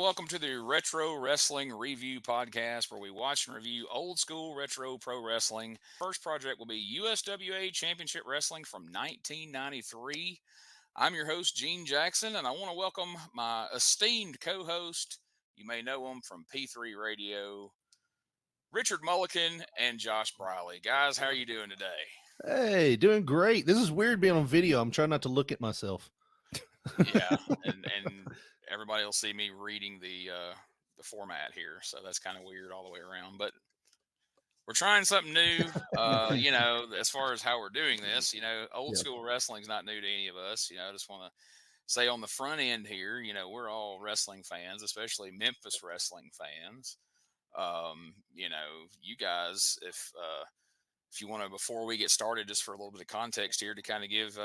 welcome to the Retro Wrestling Review Podcast, where we watch and review old school retro pro wrestling. First project will be USWA Championship Wrestling from 1993. I'm your host, Gene Jackson, and I want to welcome my esteemed co-host. You may know him from P3 Radio, Richard Mullikan and Josh Briley. Guys, how are you doing today? Hey, doing great. This is weird being on video. I'm trying not to look at myself. Yeah, and everybody will see me reading the format here, so that's kind of weird all the way around. But we're trying something new. As far as how we're doing this, old Yep. school wrestling is not new to any of us. I just want to say on the front end here, we're all wrestling fans, especially Memphis wrestling fans. You guys, if you want to, before we get started, just for a little bit of context here to kind of give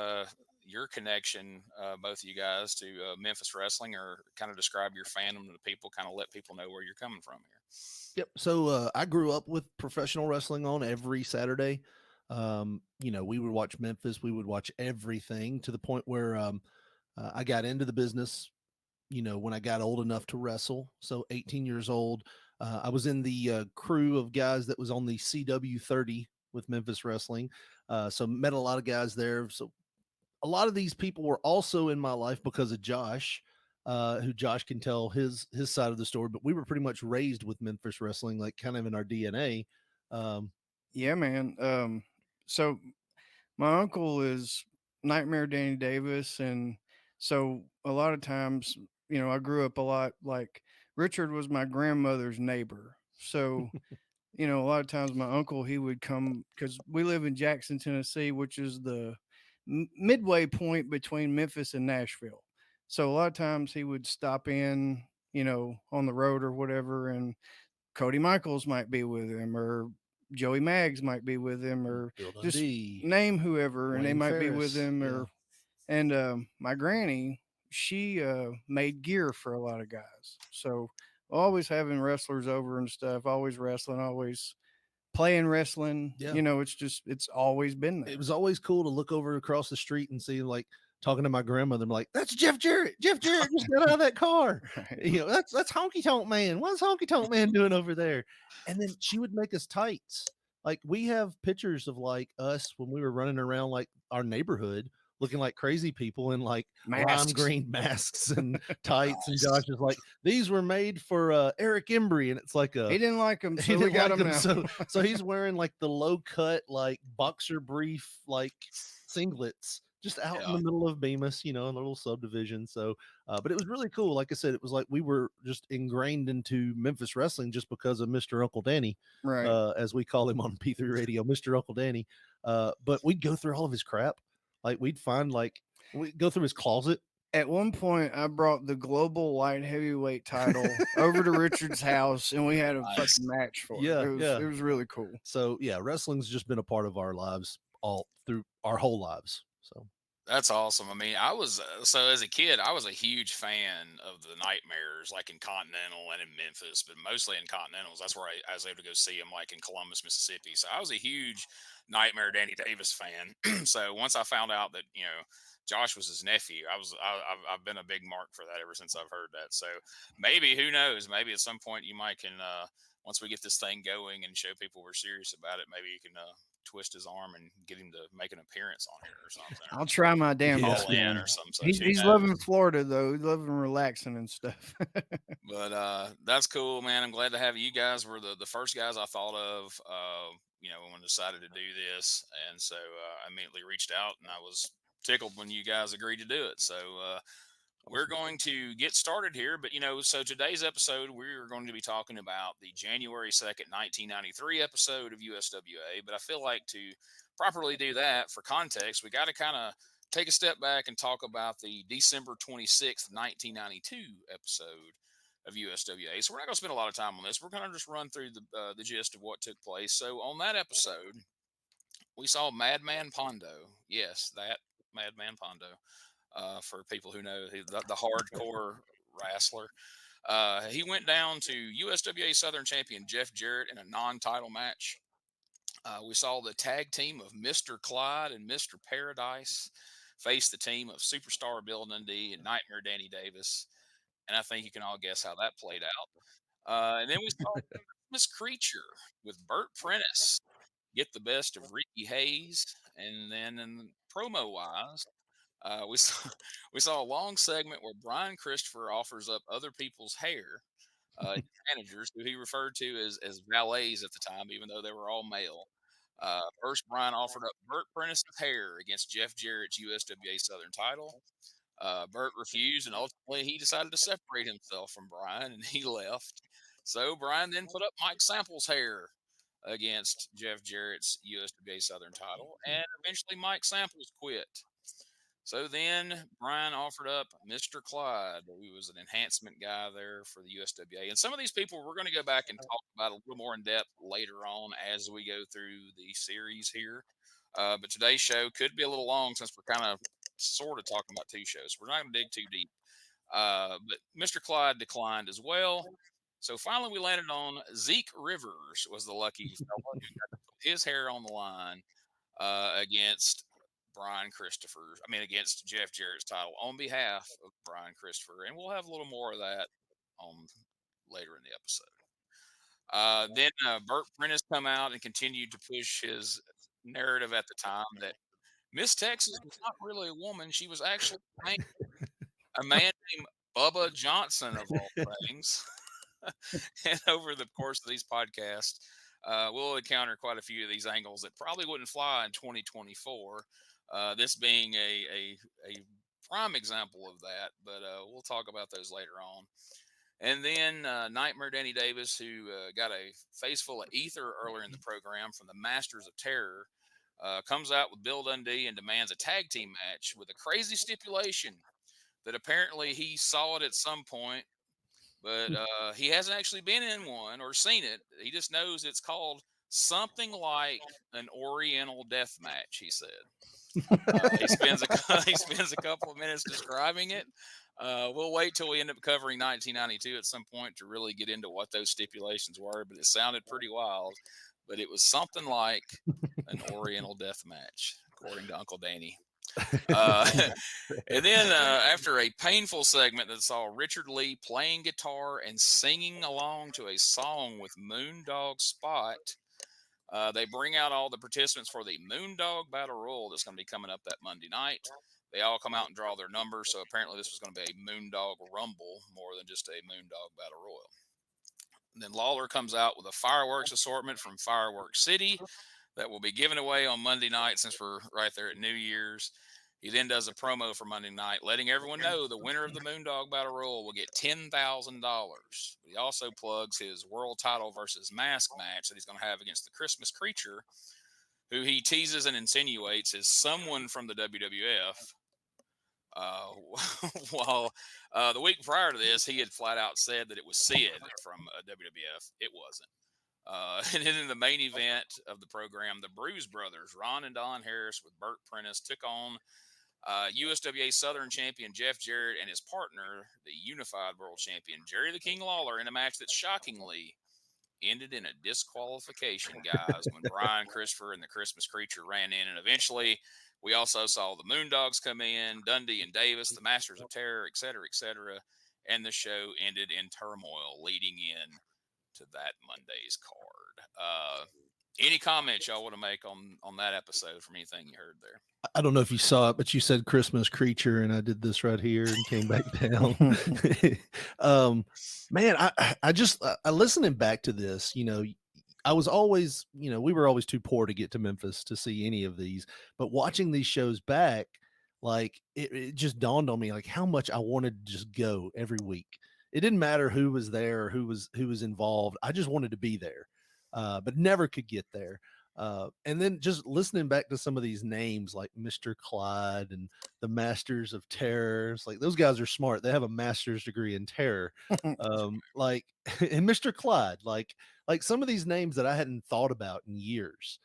your connection, both of you guys, to Memphis wrestling, or kind of describe your fandom to the people, kind of let people know where you're coming from here. Yep. So I grew up with professional wrestling on every Saturday. We would watch Memphis. We would watch everything to the point where I got into the business, when I got old enough to wrestle. So 18 years old, I was in the crew of guys that was on the CW30 with Memphis Wrestling. So met a lot of guys there. So a lot of these people were also in my life because of Josh, who Josh can tell his side of the story. But we were pretty much raised with Memphis wrestling, like kind of in our DNA. Yeah, man. So my uncle is Nightmare Danny Davis, and so a lot of times, I grew up a lot like Richard was my grandmother's neighbor. So, a lot of times my uncle he would come because we live in Jackson, Tennessee, which is the midway point between Memphis and Nashville. So a lot of times he would stop in, on the road or whatever, and Cody Michaels might be with him, or Joey Maggs might be with him, or Bill just Dundee, name whoever, and they Wayne might be with Ferris. him. Yeah. And my granny, she made gear for a lot of guys, so always having wrestlers over and stuff, always wrestling, always playing wrestling. Yeah. It's always been there. It was always cool to look over across the street and see, like, talking to my grandmother. I'm like, that's Jeff Jarrett. Jeff Jarrett just got out of that car. Right. That's Honky Tonk Man. What's Honky Tonk Man doing over there? And then she would make us tights. Like, we have pictures of like us when we were running around like our neighborhood looking like crazy people in like lime Masks. green masks and tights. And Nice. Josh is like, these were made for Eric Embry. And it's like He didn't like them, he so we didn't got like them them. now. So he's wearing like the low cut, like boxer brief, like singlets just out in Yeah. the middle of Bemis, in a little subdivision. So, but it was really cool. Like I said, it was like we were just ingrained into Memphis wrestling just because of Mr. Uncle Danny, Right. as we call him on P3 Radio, Mr. Uncle Danny. But we'd go through all of his crap. Like we'd go through his closet. At one point, I brought the global light heavyweight title over to Richard's house, and we had a Nice. fucking match for it. Yeah, It was really cool. So yeah, wrestling's just been a part of our lives all through our whole lives. So That's awesome. I mean, I was so as a kid, I was a huge fan of the Nightmares, like in Continental and in Memphis, but mostly in Continentals. That's where I was able to go see them, like in Columbus, Mississippi. So I was a huge Nightmare Danny Davis fan. So once I found out that Josh was his nephew, I've been a big mark for that ever since I've heard that. So maybe, who knows? Maybe at some point you might can once we get this thing going and show people we're serious about it, maybe you can twist his arm and get him to make an appearance on here or something. I'll try my damn Yeah. best. Call in man. or some such. He's loving Florida though. He's loving relaxing and stuff. But that's cool, man. I'm glad to have you guys. Were the first guys I thought of, when I decided to do this. And so I immediately reached out, and I was tickled when you guys agreed to do it. So we're going to get started here. But, so today's episode, we're going to be talking about the January 2nd, 1993 episode of USWA. But I feel like to properly do that, for context, we got to kind of take a step back and talk about the December 26th, 1992 episode of USWA. So we're not going to spend a lot of time on this. We're going to just run through the gist of what took place. So on that episode, we saw Madman Pondo. Yes, that Madman Pondo. For people who know the hardcore wrestler. He went down to USWA Southern Champion Jeff Jarrett in a non-title match. We saw the tag team of Mr. Clyde and Mr. Paradise face the team of Superstar Bill Dundee and Nightmare Danny Davis. and I think you can all guess how that played out. And then we saw Miss Creature with Burt Prentice get the best of Ricky Hayes, and then in promo wise, we saw we saw a long segment where Brian Christopher offers up other people's hair, managers who he referred to as valets at the time, even though they were all male. First, Brian offered up Burt Prentice's hair against Jeff Jarrett's USWA Southern title. Burt refused, and ultimately he decided to separate himself from Brian, and he left. So Brian then put up Mike Sample's hair against Jeff Jarrett's USWA Southern title, and eventually Mike Samples quit. So then Brian offered up Mr. Clyde, who was an enhancement guy there for the USWA. And some of these people we're going to go back and talk about a little more in depth later on as we go through the series here. But today's show could be a little long since we're kind of sort of talking about two shows. We're not going to dig too deep. But Mr. Clyde declined as well. So finally, we landed on Zeke Rivers was the lucky fellow who got to put his hair on the line against Brian Christopher. I mean, against Jeff Jarrett's title on behalf of Brian Christopher, and we'll have a little more of that on later in the episode. Then Burt Prentice come out and continued to push his narrative at the time that Miss Texas was not really a woman; she was actually a man named Bubba Johnson of all things. And over the course of these podcasts, we'll encounter quite a few of these angles that probably wouldn't fly in 2024. This being a prime example of that, but we'll talk about those later on. And then Nightmare Danny Davis, who got a face full of ether earlier in the program from the Masters of Terror, comes out with Bill Dundee and demands a tag team match with a crazy stipulation that apparently he saw it at some point, but he hasn't actually been in one or seen it. He just knows it's called something like an Oriental death match, he said. He spends he spends a couple of minutes describing it. We'll wait till we end up covering 1992 at some point to really get into what those stipulations were, but it sounded pretty wild. But it was something like an Oriental death match, according to Uncle Danny. And then after a painful segment that saw Richard Lee playing guitar and singing along to a song with Moondog Spot, they bring out all the participants for the Moondog Battle Royal that's going to be coming up that Monday night. They all come out and draw their numbers, so apparently this was going to be a Moondog Rumble more than just a Moondog Battle Royal. And then Lawler comes out with a fireworks assortment from Fireworks City that will be given away on Monday night since we're right there at New Year's. He then does a promo for Monday night, letting everyone know the winner of the Moondog Battle Royal will get $10,000. He also plugs his world title versus mask match that he's going to have against the Christmas Creature, who he teases and insinuates is someone from the WWF. While the week prior to this, he had flat out said that it was Sid from WWF. It wasn't. And then in the main event of the program, the Bruise Brothers, Ron and Don Harris with Burt Prentice, took on USWA Southern Champion Jeff Jarrett and his partner, the Unified World Champion Jerry the King Lawler, in a match that shockingly ended in a disqualification, guys, when Brian Christopher and the Christmas Creature ran in. And eventually, we also saw the Moondogs come in, Dundee and Davis, the Masters of Terror, et cetera, and the show ended in turmoil leading in to that Monday's card. Any comments y'all want to make on that episode from anything you heard there? I don't know if you saw it, but you said Christmas Creature, and I did this right here and came back down. Man, I listening back to this, I was always, we were always too poor to get to Memphis to see any of these, but watching these shows back, like it just dawned on me like how much I wanted to just go every week. It didn't matter who was there, who was involved. I just wanted to be there, but never could get there. And then just listening back to some of these names like Mr. Clyde and the Masters of Terror, like those guys are smart. They have a master's degree in terror. Like and Mr. Clyde, like some of these names that I hadn't thought about in years.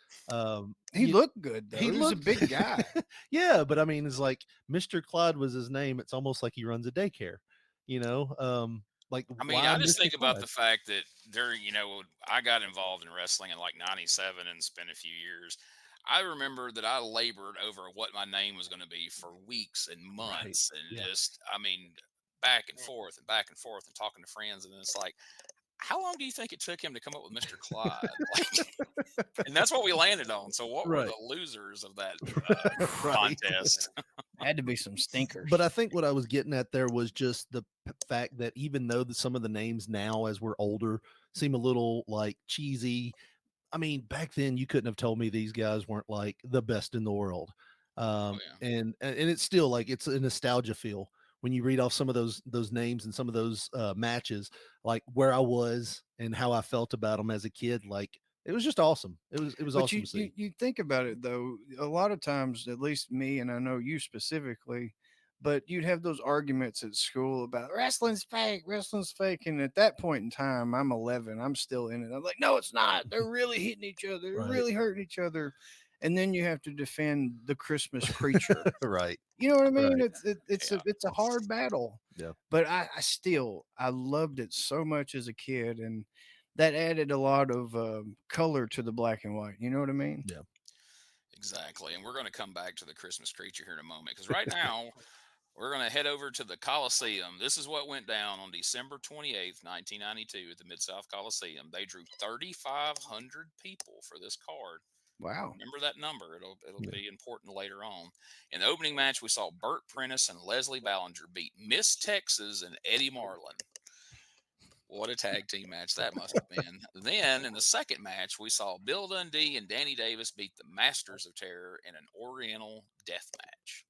He looked good though. He was a big guy. Yeah, but I mean, it's like Mr. Clyde was his name. It's almost like he runs a daycare, like, I mean, I just think about the fact that I got involved in wrestling in like 97 and spent a few years. I remember that I labored over what my name was going to be for weeks and months. Right. And just, I mean, back and forth and back and forth and talking to friends. And then it's like, how long do you think it took him to come up with Mr. Clyde? And that's what we landed on. So what were Right. the losers of that Right. contest? Had to be some stinkers. But I think what I was getting at there was just the fact that even though some of the names now, as we're older, seem a little like cheesy. I mean, back then you couldn't have told me these guys weren't like the best in the world. And it's still like it's a nostalgia feel when you read off some of those names and some of those matches, like where I was and how I felt about them as a kid. Like it was just awesome. It was But awesome to see. you think about it though, a lot of times, at least me, and I know you specifically, but you'd have those arguments at school about wrestling's fake. And at that point in time, I'm 11, I'm still in it. I'm like, no, it's not. They're really hitting each other. They're Right. really hurting each other. And then you have to defend the Christmas creature. Right. You know what I mean? Right. It's a hard battle. Yeah. But I loved it so much as a kid, and that added a lot of color to the black and white. You know what I mean? Yeah. Exactly. And we're going to come back to the Christmas creature here in a moment, because right now we're going to head over to the Coliseum. This is what went down on December 28th, 1992 at the Mid-South Coliseum. They drew 3,500 people for this card. Wow. Remember that number. It'll be important later on. In the opening match, we saw Burt Prentice and Leslie Ballinger beat Miss Texas and Eddie Marlin. What a tag team match that must have been. Then, in the second match, we saw Bill Dundee and Danny Davis beat the Masters of Terror in an Oriental death match.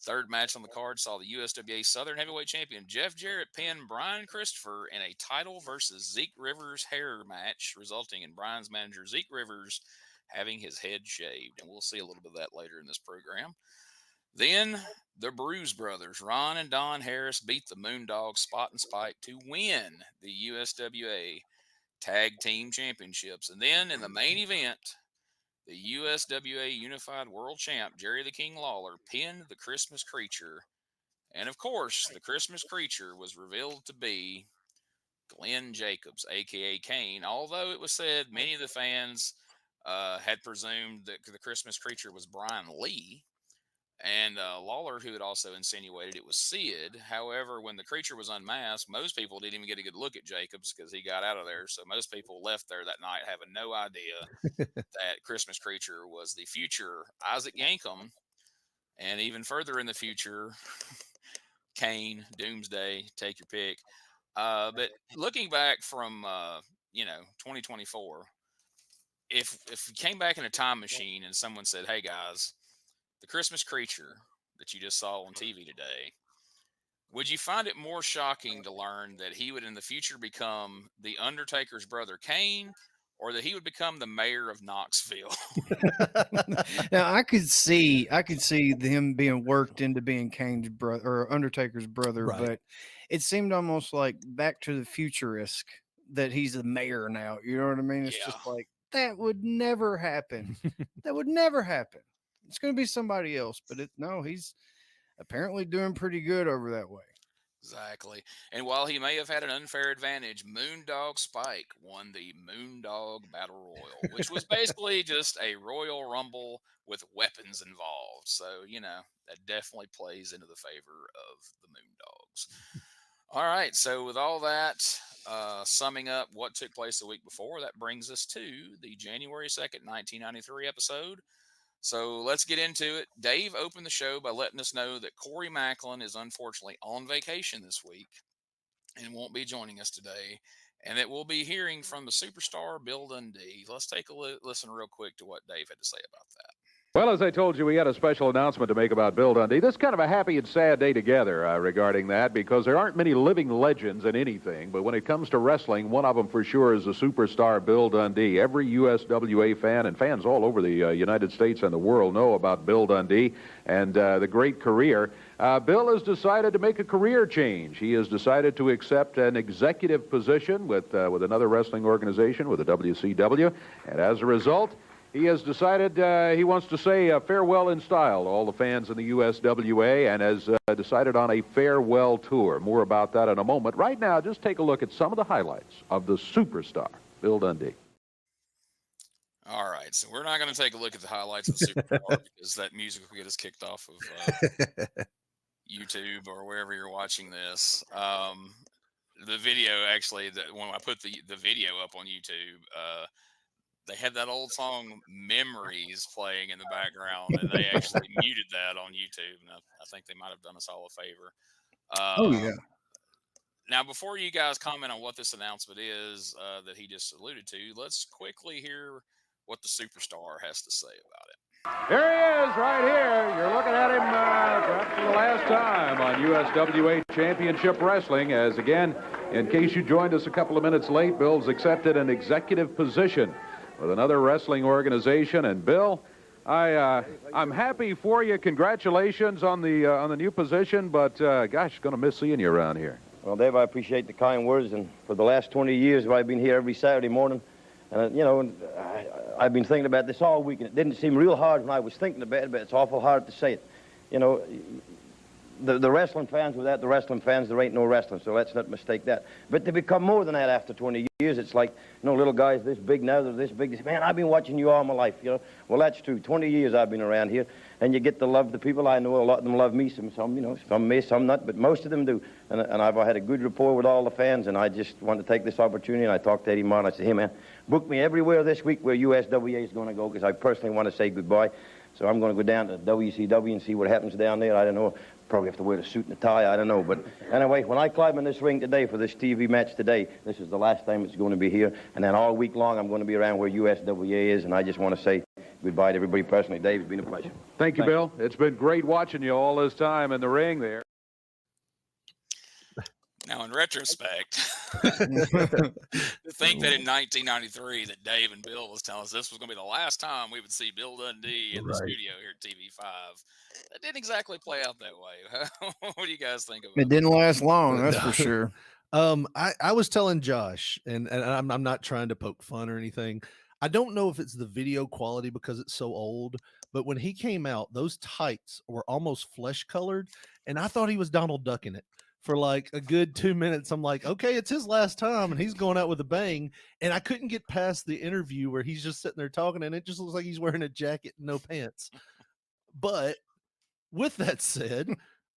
Third match on the card saw the USWA Southern Heavyweight Champion Jeff Jarrett pin Brian Christopher in a title versus Zeke Rivers hair match, resulting in Brian's manager Zeke Rivers having his head shaved. And we'll see a little bit of that later in this program. Then the Bruise Brothers, Ron and Don Harris, beat the Moondogs, Spot and Spike, to win the USWA Tag Team Championships. And then in the main event, the USWA Unified World Champ, Jerry the King Lawler, pinned the Christmas Creature. And of course, the Christmas Creature was revealed to be Glenn Jacobs, a.k.a. Kane, although it was said many of the fans had presumed that the Christmas Creature was Brian Lee. And Lawler, who had also insinuated it was Sid. However, when the creature was unmasked, most people didn't even get a good look at Jacobs because he got out of there. So most people left there that night having no idea that Christmas Creature was the future Isaac Yankem. And even further in the future, Kane, Doomsday, take your pick. But looking back from, 2024, if you came back in a time machine and someone said, hey, guys, the Christmas Creature that you just saw on TV today, would you find it more shocking to learn that he would in the future become the Undertaker's brother Kane, or that he would become the mayor of Knoxville? Now I could see him being worked into being Kane's brother or Undertaker's brother, Right. but it seemed almost like Back to the Future-esque that he's the mayor now. You know what I mean? It's just like that would never happen. That would never happen. It's going to be somebody else, but he's apparently doing pretty good over that way. Exactly. And while he may have had an unfair advantage, Moondog Spike won the Moondog Battle Royal, which was basically just a Royal Rumble with weapons involved. So, that definitely plays into the favor of the Moondogs. All right. So with all that, summing up what took place the week before, that brings us to the January 2nd, 1993 episode. So let's get into it. Dave opened the show by letting us know that Corey Macklin is unfortunately on vacation this week and won't be joining us today, and that we'll be hearing from the superstar Bill Dundee. Let's take a listen real quick to what Dave had to say about that. Well, as I told you, we had a special announcement to make about Bill Dundee. This is kind of a happy and sad day together regarding that, because there aren't many living legends in anything, but when it comes to wrestling, one of them for sure is the superstar Bill Dundee. Every USWA fan and fans all over the United States and the world know about Bill Dundee and the great career. Bill has decided to make a career change. He has decided to accept an executive position with another wrestling organization, with the WCW, and as a result, he has decided he wants to say farewell in style to all the fans in the USWA, and has decided on a farewell tour. More about that in a moment. Right now, just take a look at some of the highlights of the superstar, Bill Dundee. All right, so we're not going to take a look at the highlights of the superstar because that music will get us kicked off of YouTube or wherever you're watching this. The video actually, when I put the video up on YouTube, they had that old song "Memories" playing in the background, and they actually muted that on YouTube. And I think they might have done us all a favor. Oh yeah. Now, before you guys comment on what this announcement is that he just alluded to, let's quickly hear what the superstar has to say about it. Here he is, right here. You're looking at him perhaps for the last time on USWA Championship Wrestling. As again, in case you joined us a couple of minutes late, Bill's accepted an executive position with another wrestling organization. And Bill, I'm happy for you. Congratulations on the new position. But gosh, going to miss seeing you around here. Well, Dave, I appreciate the kind words. And for the last 20 years, I've been here every Saturday morning. And, you know, I've been thinking about this all week, and it didn't seem real hard when I was thinking about it, but it's awful hard to say it. You know, the wrestling fans, without the wrestling fans, there ain't no wrestling, so let's not mistake that. But they become more than that after 20 years. It's like, you know, little guys this big now, they're this big. They say, man, I've been watching you all my life, you know. Well, that's true. 20 years I've been around here, and you get to love the people. I know a lot of them love me, some you know, some may, some not, but most of them do. And I've had a good rapport with all the fans, and I just want to take this opportunity, and I talked to Eddie Martin. I said, hey, man, book me everywhere this week where USWA is going to go, because I personally want to say goodbye. So I'm going to go down to WCW and see what happens down there. I don't know. Probably have to wear a suit and a tie. I don't know. But anyway, when I climb in this ring today for this TV match today, this is the last time it's going to be here. And then all week long, I'm going to be around where USWA is. And I just want to say goodbye to everybody personally. Dave, it's been a pleasure. Thank you, Bill. It's been great watching you all this time in the ring there. Now, in retrospect, to think that in 1993 that Dave and Bill was telling us this was going to be the last time we would see Bill Dundee in the studio here at TV5, that didn't exactly play out that way. What do you guys think of it? It didn't last long, that's for sure. I was telling Josh, and I'm not trying to poke fun or anything. I don't know if it's the video quality because it's so old, but when he came out, those tights were almost flesh colored, and I thought he was Donald Duck in it. For like a good 2 minutes, I'm like, okay, it's his last time, and he's going out with a bang. And I couldn't get past the interview where he's just sitting there talking, and it just looks like he's wearing a jacket and no pants. But with that said,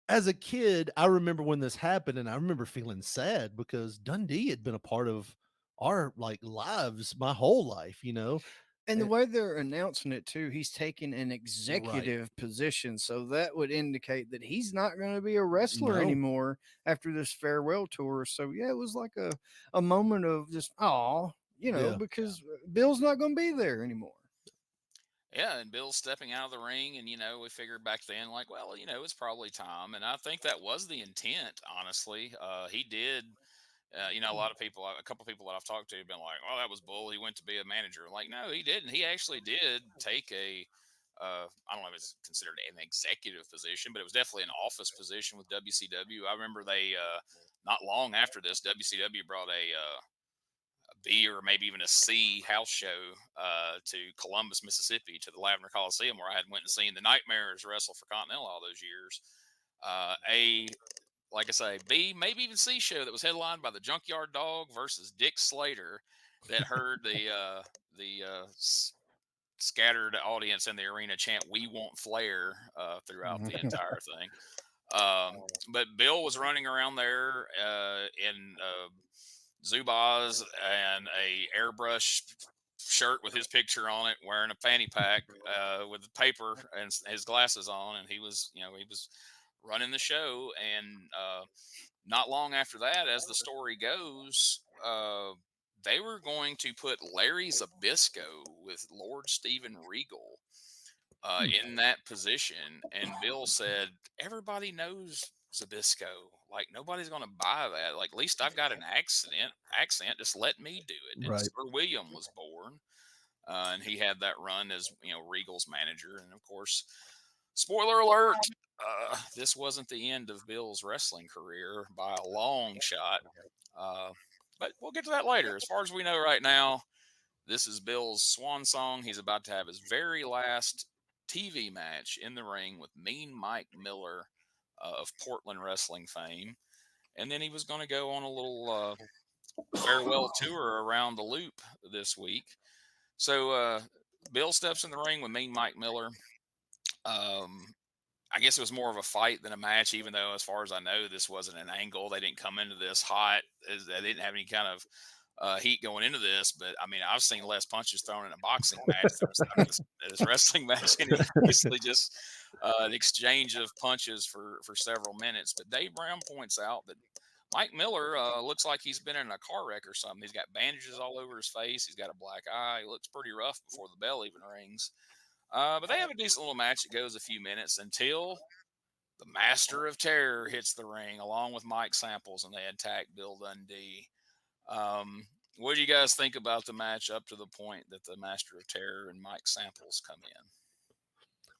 as a kid, I remember when this happened, and I remember feeling sad because Dundee had been a part of our like lives my whole life, you know. And the way they're announcing it too, he's taking an executive position, so that would indicate that he's not going to be a wrestler anymore after this farewell tour. So yeah, it was like a moment of just because Bill's not going to be there anymore. Yeah, and Bill's stepping out of the ring, and, you know, we figured back then, like, well, you know, it's probably time. And I think that was the intent, honestly. He did, you know, a couple people that I've talked to have been like, oh, that was bull. He went to be a manager. Like, no, he didn't. He actually did take I don't know if it's considered an executive position, but it was definitely an office position with WCW. I remember they, not long after this, WCW brought a B or maybe even a C house show to Columbus, Mississippi, to the Lavender Coliseum, where I had went and seen the Nightmares wrestle for Continental all those years. Like I say, B, maybe even C show that was headlined by the Junkyard Dog versus Dick Slater, that heard the scattered audience in the arena chant "We Want Flair" throughout the entire thing. But Bill was running around there in Zubaz and a airbrush shirt with his picture on it, wearing a fanny pack with paper and his glasses on, and he was running the show. And not long after that, as the story goes, they were going to put Larry Zbyszko with Lord Steven Regal in that position. And Bill said, everybody knows Zbyszko. Like, nobody's going to buy that. Like, at least I've got an accent. Just let me do it. And Sir William was born. And he had that run as, Regal's manager. And, of course, spoiler alert, this wasn't the end of Bill's wrestling career by a long shot. But we'll get to that later. As far as we know right now, this is Bill's swan song. He's about to have his very last TV match in the ring with Mean Mike Miller of Portland wrestling fame. And then he was going to go on a little farewell tour around the loop this week. So Bill steps in the ring with Mean Mike Miller. I guess it was more of a fight than a match, even though, as far as I know, this wasn't an angle. They didn't come into this hot. They didn't have any kind of heat going into this. But I mean, I've seen less punches thrown in a boxing match than this wrestling match, and it's basically just an exchange of punches for several minutes. But Dave Brown points out that Mike Miller looks like he's been in a car wreck or something. He's got bandages all over his face. He's got a black eye. He looks pretty rough before the bell even rings. But they have a decent little match that goes a few minutes until the Master of Terror hits the ring along with Mike Samples, and they attack Bill Dundee. What do you guys think about the match up to the point that the Master of Terror and Mike Samples come in?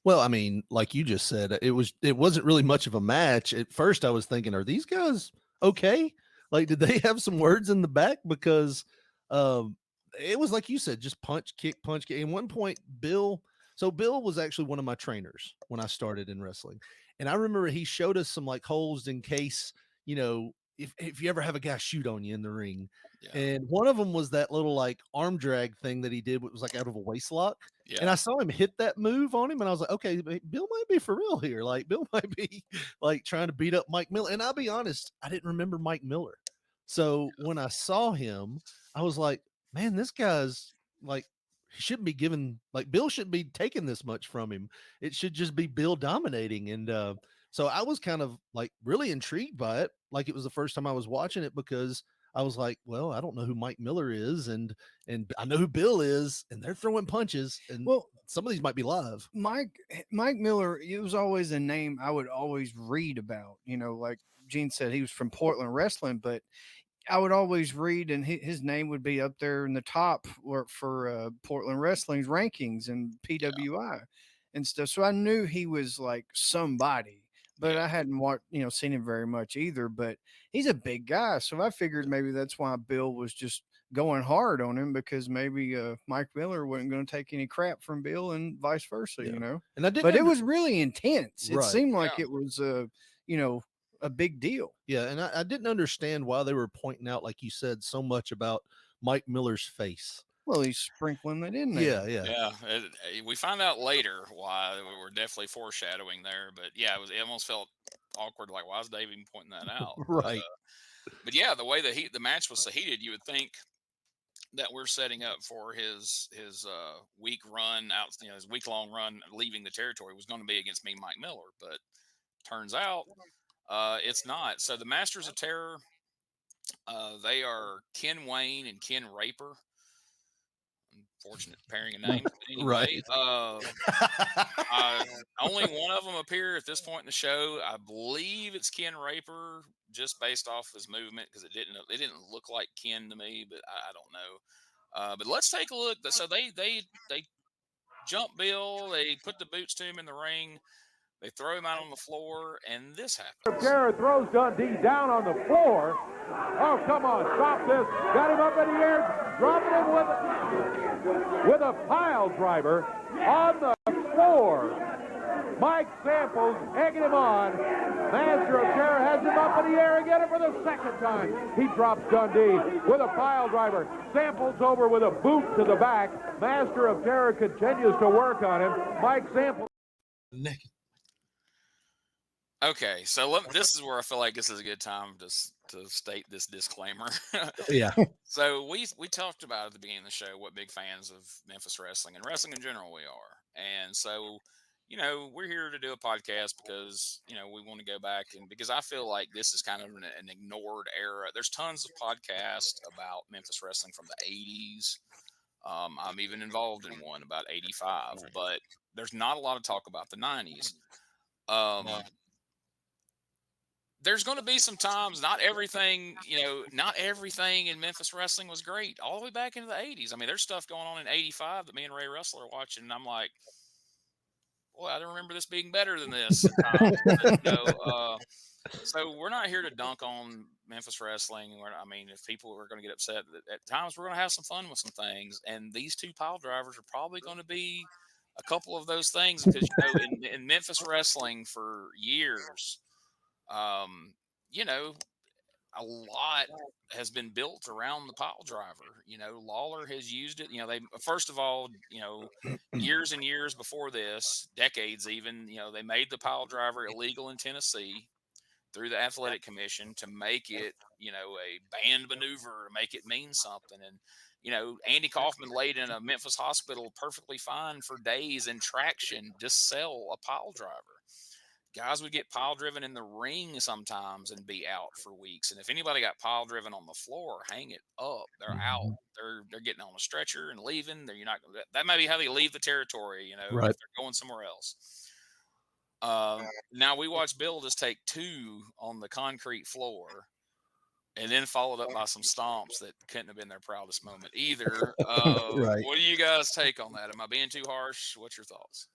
Well, I mean, like you just said, it wasn't really much of a match. At first I was thinking, are these guys okay? Like, did they have some words in the back? Because it was like you said, just punch, kick. At one point, Bill was actually one of my trainers when I started in wrestling. And I remember he showed us some like holds in case, if you ever have a guy shoot on you in the ring. Yeah. And one of them was that little like arm drag thing that he did. It was like out of a waist lock. Yeah. And I saw him hit that move on him. And I was like, okay, Bill might be for real here. Like Bill might be like trying to beat up Mike Miller. And I'll be honest, I didn't remember Mike Miller. So when I saw him, I was like, man, this guy's like, he shouldn't be given, like Bill shouldn't be taking this much from him. It should just be Bill dominating. And so I was kind of like really intrigued by it. Like it was the first time I was watching it because I was like, well, I don't know who Mike Miller is, and I know who Bill is, and they're throwing punches, and well, some of these might be live. Mike Miller, it was always a name I would always read about. Like Gene said, he was from Portland Wrestling, but I would always read, and his name would be up there in the top for Portland Wrestling's rankings and PWI and stuff. So I knew he was like somebody. But I hadn't seen him very much either. But he's a big guy, so I figured maybe that's why Bill was just going hard on him, because maybe Mike Miller wasn't going to take any crap from Bill and vice versa, And it was really intense. It seemed like it was a big deal. Yeah, and I didn't understand why they were pointing out, like you said, so much about Mike Miller's face. Well, he's sprinkling that in there. Yeah. We find out later why. We were definitely foreshadowing there, but it almost felt awkward. Like, why is Dave even pointing that out? Right. But yeah, the way the match was so heated, you would think that we're setting up for his week run out. His week-long run leaving the territory was going to be against me, Mike Miller, but turns out it's not. So the Masters of Terror, they are Ken Wayne and Ken Raper. Unfortunate pairing of names. But anyway, only one of them appear at this point in the show. I believe it's Ken Raper, just based off his movement, because it didn't look like Ken to me, but I don't know. But let's take a look. So they jump Bill. They put the boots to him in the ring. They throw him out on the floor, and this happens. Jarrett throws Dundee down on the floor. Oh, come on, stop this. Got him up in the air, dropping him with a pile driver on the floor. Mike Samples egging him on. Master of Terror has him up in the air again for the second time. He drops Dundee with a pile driver. Samples over with a boot to the back. Master of Terror continues to work on him. Mike Samples. Okay, so this is where I feel like this is a good time to state this disclaimer. Yeah. So we talked about at the beginning of the show what big fans of Memphis wrestling and wrestling in general we are. And so, we're here to do a podcast because, we want to go back, and because I feel like this is kind of an ignored era. There's tons of podcasts about Memphis wrestling from the 80s. I'm even involved in one about 85, but there's not a lot of talk about the 90s. There's going to be some times, not everything in Memphis wrestling was great all the way back into the 80s. I mean, there's stuff going on in 85 that me and Ray Wrestler are watching, and I'm like, boy, I don't remember this being better than this. So we're not here to dunk on Memphis wrestling. If people are going to get upset, at times we're going to have some fun with some things, and these two pile drivers are probably going to be a couple of those things, because, in Memphis wrestling for years, a lot has been built around the pile driver. You know, Lawler has used it. You know, they first of all, you know, years and years before this, decades even, you know, they made the pile driver illegal in Tennessee through the athletic commission to make it, you know, a banned maneuver, to make it mean something. And, you know, Andy Kaufman laid in a Memphis hospital perfectly fine for days in traction to sell a pile driver. Guys would get pile driven in the ring sometimes and be out for weeks. And if anybody got pile driven on the floor, hang it up. They're out. They're getting on a stretcher and leaving. You're not. That may be how they leave the territory. You know, Right. if they're going somewhere else. Now we watched Bill just take 2 on the concrete floor, and then followed up by some stomps that couldn't have been their proudest moment either. Right. What do you guys take on that? Am I being too harsh? What's your thoughts?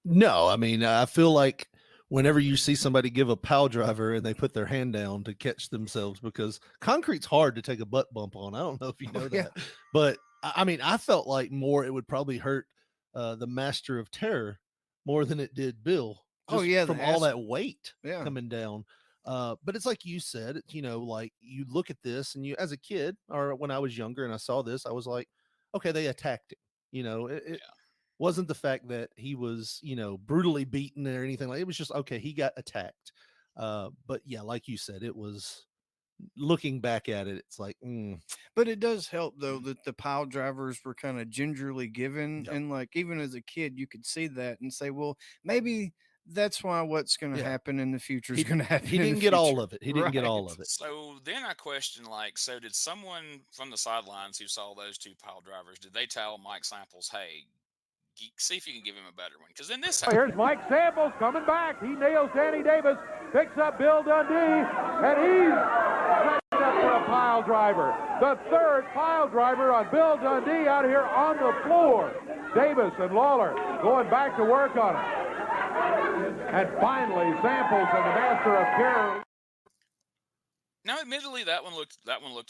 No, I mean, I feel like whenever you see somebody give a pile driver and they put their hand down to catch themselves, because concrete's hard to take a butt bump on. I don't know if you know that, but I mean, I felt like more it would probably hurt the Master of Terror more than it did Bill. From all that weight coming down. But it's like you said, it's, you know, like you look at this and you, as a kid or when I was younger and I saw this, I was like, okay, they attacked him. You know, it wasn't the fact that he was, you know, brutally beaten or anything like it was just, okay, he got attacked. But yeah, like you said, it was looking back at it, it's like, But it does help though that the pile drivers were kind of gingerly given. And like, even as a kid, you could see that and say, well, maybe that's why what's going to happen in the future is going to happen. He didn't get all of it. He didn't get all of it. So then I question, like, so did someone from the sidelines who saw those 2 pile drivers, did they tell Mike Samples, hey, see if you can give him a better one? Because in this, here's Mike Samples coming back. He nails Danny Davis, picks up Bill Dundee, and he's setting up for a pile driver. The 3rd pile driver on Bill Dundee out here on the floor. Davis and Lawler going back to work on it. And finally, Samples and the Master of Terror. Now, admittedly, that one looked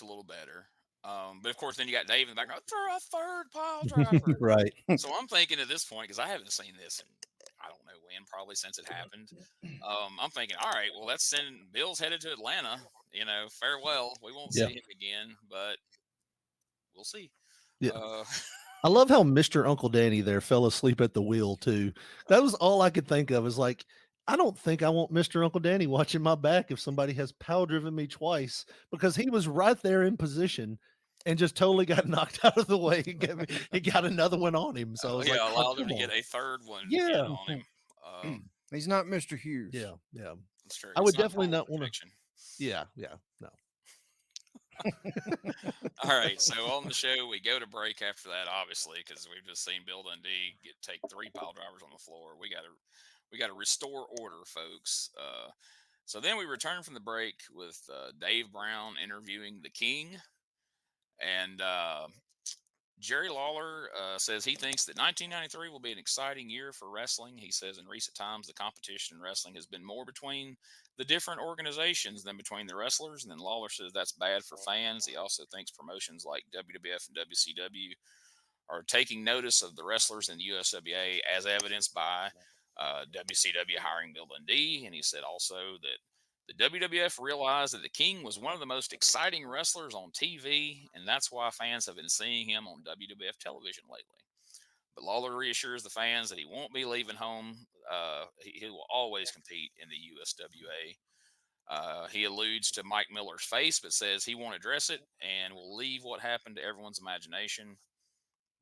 a little better. But of course, then you got Dave in the background. Throw a 3rd pile driver, right? So I'm thinking at this point, because I haven't seen this in I don't know when, probably since it happened. I'm thinking, all right, well, that's send Bill's headed to Atlanta. You know, farewell. We won't see him again, but we'll see. Yeah. I love how Mr. Uncle Danny there fell asleep at the wheel too. That was all I could think of. Is like, I don't think I want Mr. Uncle Danny watching my back if somebody has power driven me twice, because he was right there in position and just totally got knocked out of the way. He got another one on him. So I was like, allowed him to get a 3rd one on him. He's not Mr. Hughes. Yeah. That's true. I would definitely not want to. Yeah, no. All right, so on the show, we go to break after that, obviously, because we've just seen Bill Dundee take 3 pile drivers on the floor. We got to restore order, folks. So then we return from the break with Dave Brown interviewing the King, and Jerry Lawler says he thinks that 1993 will be an exciting year for wrestling. He says in recent times, the competition in wrestling has been more between the different organizations than between the wrestlers. And then Lawler says that's bad for fans. He also thinks promotions like WWF and WCW are taking notice of the wrestlers in the USWA, as evidenced by WCW hiring Bill Dundee. And he said also that the WWF realized that the King was one of the most exciting wrestlers on TV, and that's why fans have been seeing him on WWF television lately. But Lawler reassures the fans that he won't be leaving home. He will always compete in the USWA. He alludes to Mike Miller's face, but says he won't address it and will leave what happened to everyone's imagination.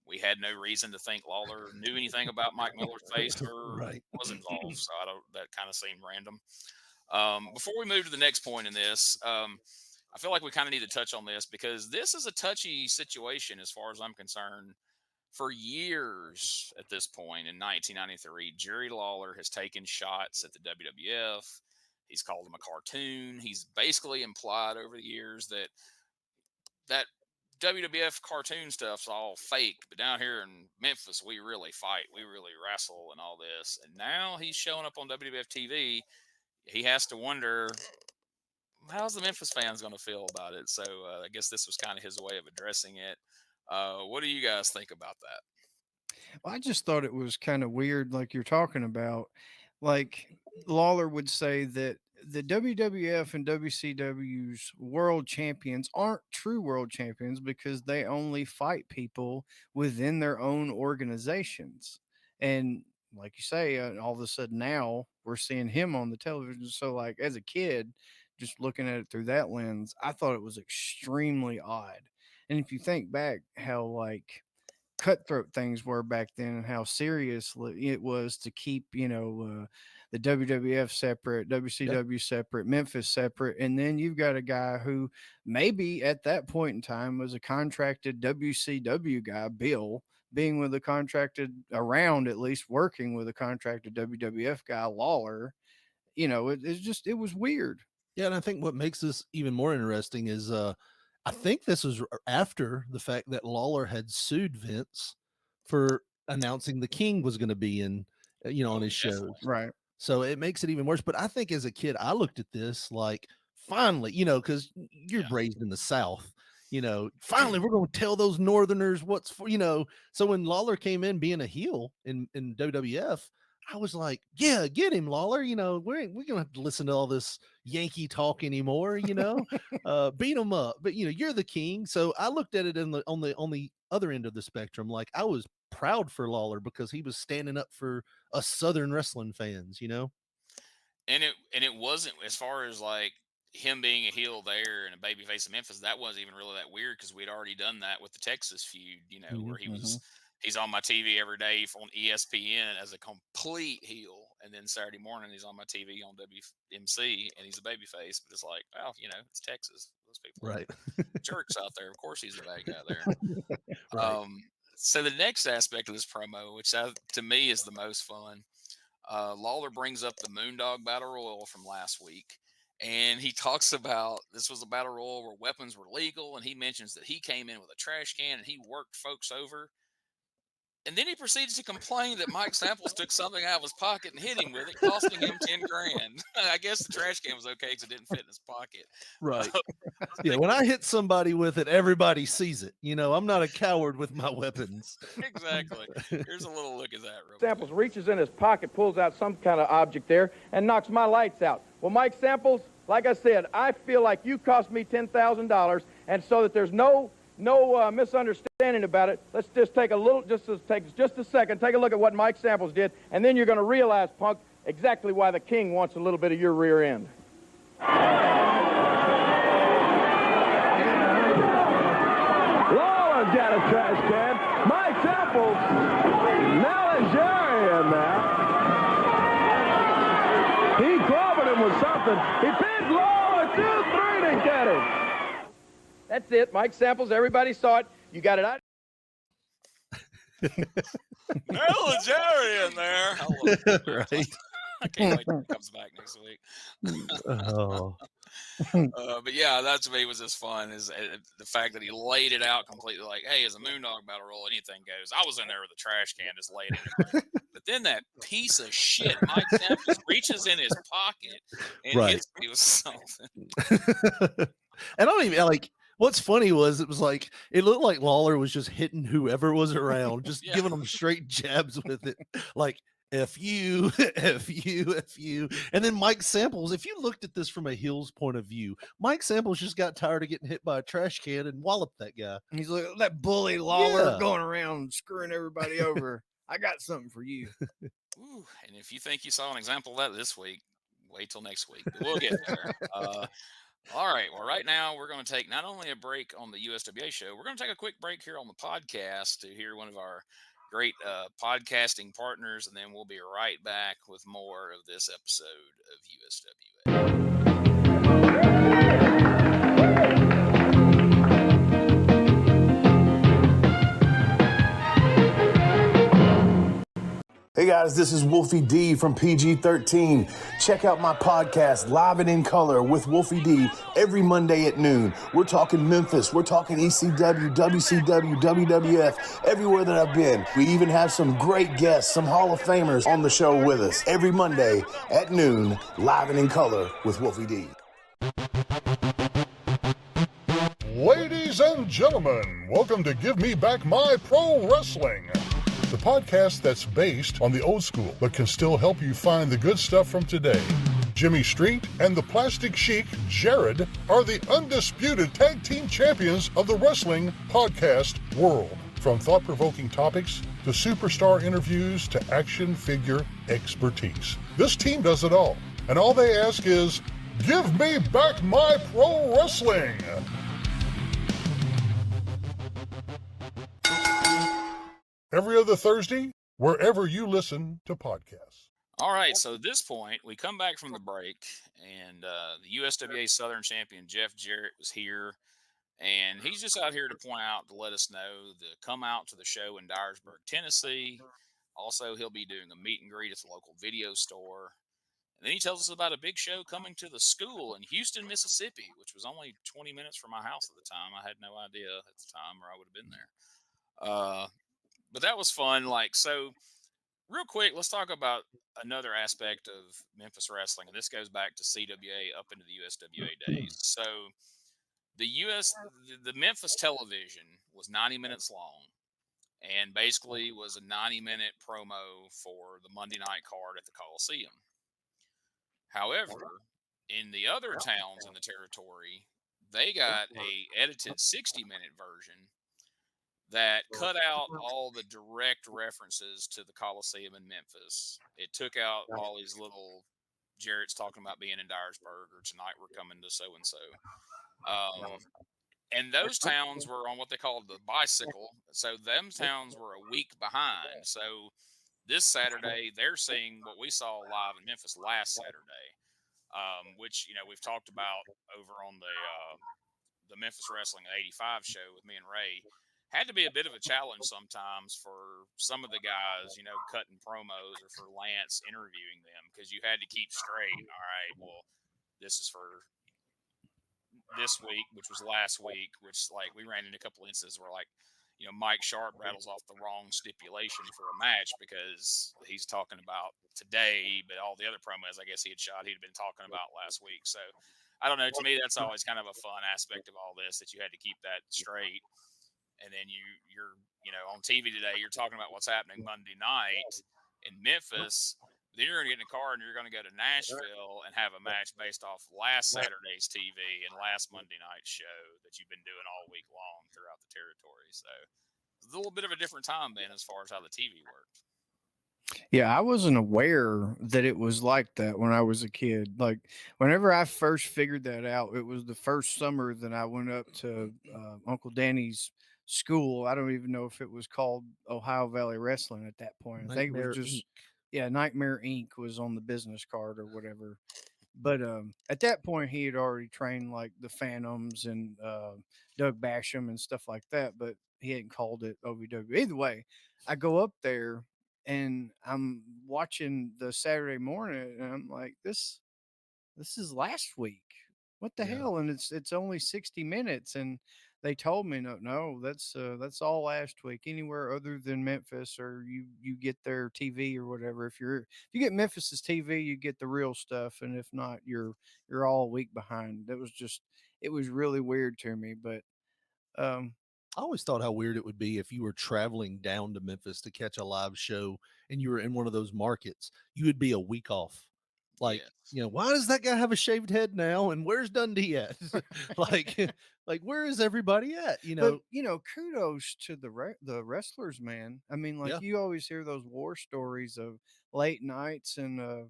We had no reason to think Lawler knew anything about Mike Miller's face or was involved, so that kind of seemed random. Before we move to the next point in this, I feel like we kind of need to touch on this because this is a touchy situation as far as I'm concerned. For years at this point in 1993, Jerry Lawler has taken shots at the WWF. He's called them a cartoon. He's basically implied over the years that WWF cartoon stuff's all fake, but down here in Memphis, we really fight. We really wrestle and all this. And now he's showing up on WWF TV. He has to wonder, how's the Memphis fans going to feel about it? So I guess this was kind of his way of addressing it. What do you guys think about that? Well, I just thought it was kind of weird, like you're talking about. Like, Lawler would say that the WWF and WCW's world champions aren't true world champions because they only fight people within their own organizations. And like you say, all of a sudden now we're seeing him on the television. So, like, as a kid, just looking at it through that lens, I thought it was extremely odd. And if you think back how, like, cutthroat things were back then and how serious it was to keep, the WWF separate, WCW separate, Memphis separate. And then you've got a guy who maybe at that point in time was a contracted WCW guy, Bill, being with a contracted around, at least working with a contracted WWF guy, Lawler. It was weird. Yeah, and I think what makes this even more interesting is I think this was after the fact that Lawler had sued Vince for announcing the King was going to be in, on his shows. Right. So it makes it even worse. But I think as a kid, I looked at this like, finally, because you're raised in the South, finally we're going to tell those Northerners what's for, So when Lawler came in being a heel in WWF, I was like, yeah, get him, Lawler. We're going to have to listen to all this Yankee talk anymore, beat him up. But, you're the King. So I looked at it on the other end of the spectrum. Like, I was proud for Lawler because he was standing up for us Southern wrestling fans, And it wasn't, as far as like him being a heel there and a babyface in Memphis, that wasn't even really that weird because we'd already done that with the Texas feud, where he's on my TV every day on ESPN as a complete heel. And then Saturday morning, he's on my TV on WMC and he's a babyface. But it's like, well, it's Texas. Those people are jerks out there. Of course, he's a bad guy there. Right. So the next aspect of this promo, which to me is the most fun, Lawler brings up the Moondog Battle Royal from last week. And he talks about this was a battle royal where weapons were legal. And he mentions that he came in with a trash can and he worked folks over. And then he proceeds to complain that Mike Samples took something out of his pocket and hit him with it, costing him $10,000. I guess the trash can was okay because it didn't fit in his pocket. Right. Yeah. When I hit somebody with it, everybody sees it. I'm not a coward with my weapons. Exactly. Here's a little look at that. Samples reaches in his pocket, pulls out some kind of object there, and knocks my lights out. Well, Mike Samples, like I said, I feel like you cost me $10,000, and so that there's no misunderstanding about it. Let's just take just a second. Take a look at what Mike Samples did, and then you're going to realize, punk, exactly why the King wants a little bit of your rear end. Lawler's got a trash can. Mike Samples, now is Jarrett in there. He clobbered him with something. He pinned Lawler 2-3 to get him. That's it. Mike Samples, everybody saw it. You got it out. Hell is Jerry in there. Right. I can't wait till he comes back next week. But yeah, that to me was just fun. Is the fact that he laid it out completely like, hey, as a Moondog Battle Royal, anything goes. I was in there with a trash can, just laid it. But then that piece of shit, Mike Samples reaches in his pocket and hits me with something. And I don't even like. What's funny was it looked like Lawler was just hitting whoever was around, just giving them straight jabs with it, like F you, F you, F you. And then Mike Samples, if you looked at this from a heel's point of view, Mike Samples just got tired of getting hit by a trash can and walloped that guy. And he's like, that bully Lawler going around screwing everybody over. I got something for you. Ooh, and if you think you saw an example of that this week, wait till next week. But we'll get there. All right. Well, right now we're going to take not only a break on the USWA show, we're going to take a quick break here on the podcast to hear one of our great podcasting partners, and then we'll be right back with more of this episode of USWA. Hey guys, this is Wolfie D from PG-13. Check out my podcast, Live and in Color with Wolfie D, every Monday at noon. We're talking Memphis, we're talking ECW, WCW, WWF, everywhere that I've been. We even have some great guests, some Hall of Famers on the show with us. Every Monday at noon, Live and in Color with Wolfie D. Ladies and gentlemen, welcome to Give Me Back My Pro Wrestling. the podcast that's based on the old school but can still help you find the good stuff from today. Jimmy Street and the Plastic Chic, Jarrett, are the undisputed tag team champions of the wrestling podcast world. From thought-provoking topics to superstar interviews to action figure expertise. This team does it all. And all they ask is, give me back my pro wrestling. Every other Thursday, wherever you listen to podcasts. All right, so at this point, we come back from the break, and the USWA Southern Champion, Jeff Jarrett, was here. And he's just out here to point out, to let us know to come out to the show in Dyersburg, Tennessee. Also, he'll be doing a meet and greet at the local video store. And then he tells us about a big show coming to the school in Houston, Mississippi, which was only 20 minutes from my house at the time. I had no idea at the time, or I would have been there. But that was fun. So real quick, let's talk about another aspect of Memphis wrestling. And this goes back to CWA up into the USWA days. So the Memphis television was 90 minutes long and basically was a 90-minute promo for the Monday night card at the Coliseum. However, in the other towns in the territory, they got a edited 60-minute version that cut out all the direct references to the Coliseum in Memphis. It took out all these little Jarrett's talking about being in Dyersburg, or tonight we're coming to so-and-so. And those towns were on what they called the bicycle. So them towns were a week behind. So this Saturday, they're seeing what we saw live in Memphis last Saturday, which, we've talked about over on the Memphis Wrestling 85 show with me and Ray. Had to be a bit of a challenge sometimes for some of the guys, cutting promos, or for Lance interviewing them, because you had to keep straight. All right, well, this is for this week, which was last week, which we ran into a couple instances where Mike Sharp rattles off the wrong stipulation for a match because he's talking about today, but all the other promos I guess he'd been talking about last week. So I don't know. To me, that's always kind of a fun aspect of all this, that you had to keep that straight. And then you're on TV today, you're talking about what's happening Monday night in Memphis. Then you're going to get in a car and you're going to go to Nashville and have a match based off last Saturday's TV and last Monday night show that you've been doing all week long throughout the territory. So it's a little bit of a different time then as far as how the TV worked. Yeah, I wasn't aware that it was like that when I was a kid. Whenever I first figured that out, it was the first summer that I went up to Uncle Danny's school. I don't even know if it was called Ohio Valley Wrestling at that point. I think it was just, Nightmare Inc. was on the business card or whatever. But at that point, he had already trained the Phantoms and Doug Basham and stuff like that, but he hadn't called it OVW. Either way, I go up there and I'm watching the Saturday morning, and I'm like, this is last week. What the hell? And it's only 60 minutes, and they told me no, that's all last week. Anywhere other than Memphis, or you get their TV or whatever. If you get Memphis's TV, you get the real stuff, and if not, you're all a week behind. It was really weird to me, but I always thought how weird it would be if you were traveling down to Memphis to catch a live show and you were in one of those markets. You would be a week off. Why does that guy have a shaved head now? And where's Dundee at? Where is everybody at? But, kudos to the wrestlers, man. I mean, you always hear those war stories of late nights and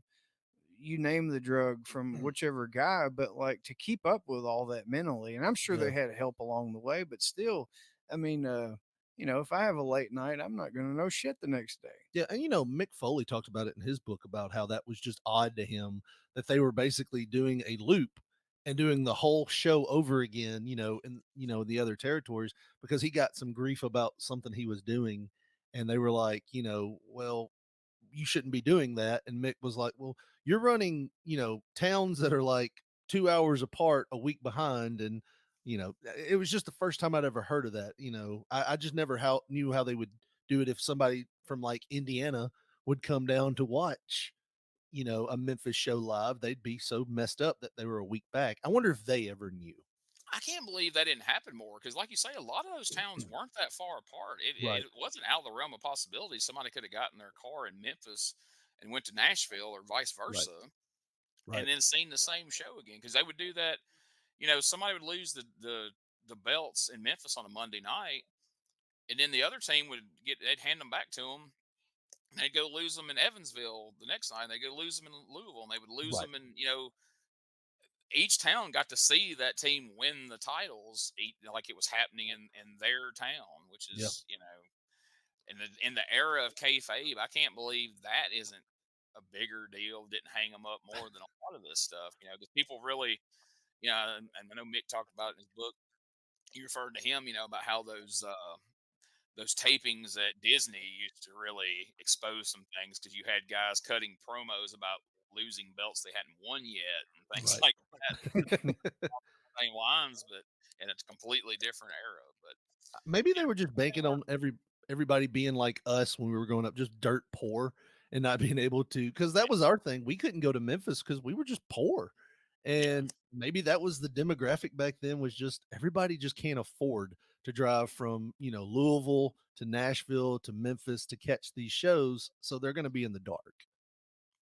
you name the drug from whichever guy, but to keep up with all that mentally, and I'm sure they had help along the way, but still, I mean, if I have a late night, I'm not going to know shit the next day. Yeah. And, Mick Foley talked about it in his book about how that was just odd to him that they were basically doing a loop and doing the whole show over again, in, the other territories, because he got some grief about something he was doing. And they were like, well, you shouldn't be doing that. And Mick was like, well, you're running, towns that are 2 hours apart, a week behind. And, it was just the first time I'd ever heard of that. I just never knew how they would do it if somebody from Indiana would come down to watch, a Memphis show live. They'd be so messed up that they were a week back. I wonder if they ever knew. I can't believe that didn't happen more because, like you say, a lot of those towns weren't that far apart. Right. It wasn't out of the realm of possibility. Somebody could have gotten their car in Memphis and went to Nashville or vice Right. versa, Right. and then seen the same show again because they would do that. Somebody would lose the belts in Memphis on a Monday night, and then the other team they'd hand them back to them. And they'd go lose them in Evansville the next night. And they'd go lose them in Louisville, and they would lose Right. them in each town got to see that team win the titles, like it was happening in their town, which Yeah. is in the era of kayfabe, I can't believe that isn't a bigger deal. Didn't hang them up more than a lot of this stuff, because people really, and I know Mick talked about it in his book. You referred to him, about how those tapings at Disney used to really expose some things because you had guys cutting promos about losing belts they hadn't won yet and things Right. like that. Same lines, but in a completely different era. But Maybe they were just banking on everybody being like us when we were growing up, just dirt poor and not being able to, because that was our thing. We couldn't go to Memphis because we were just poor. yeah, And maybe that was the demographic back then, was just everybody just can't afford to drive from, Louisville to Nashville to Memphis to catch these shows. So they're going to be in the dark.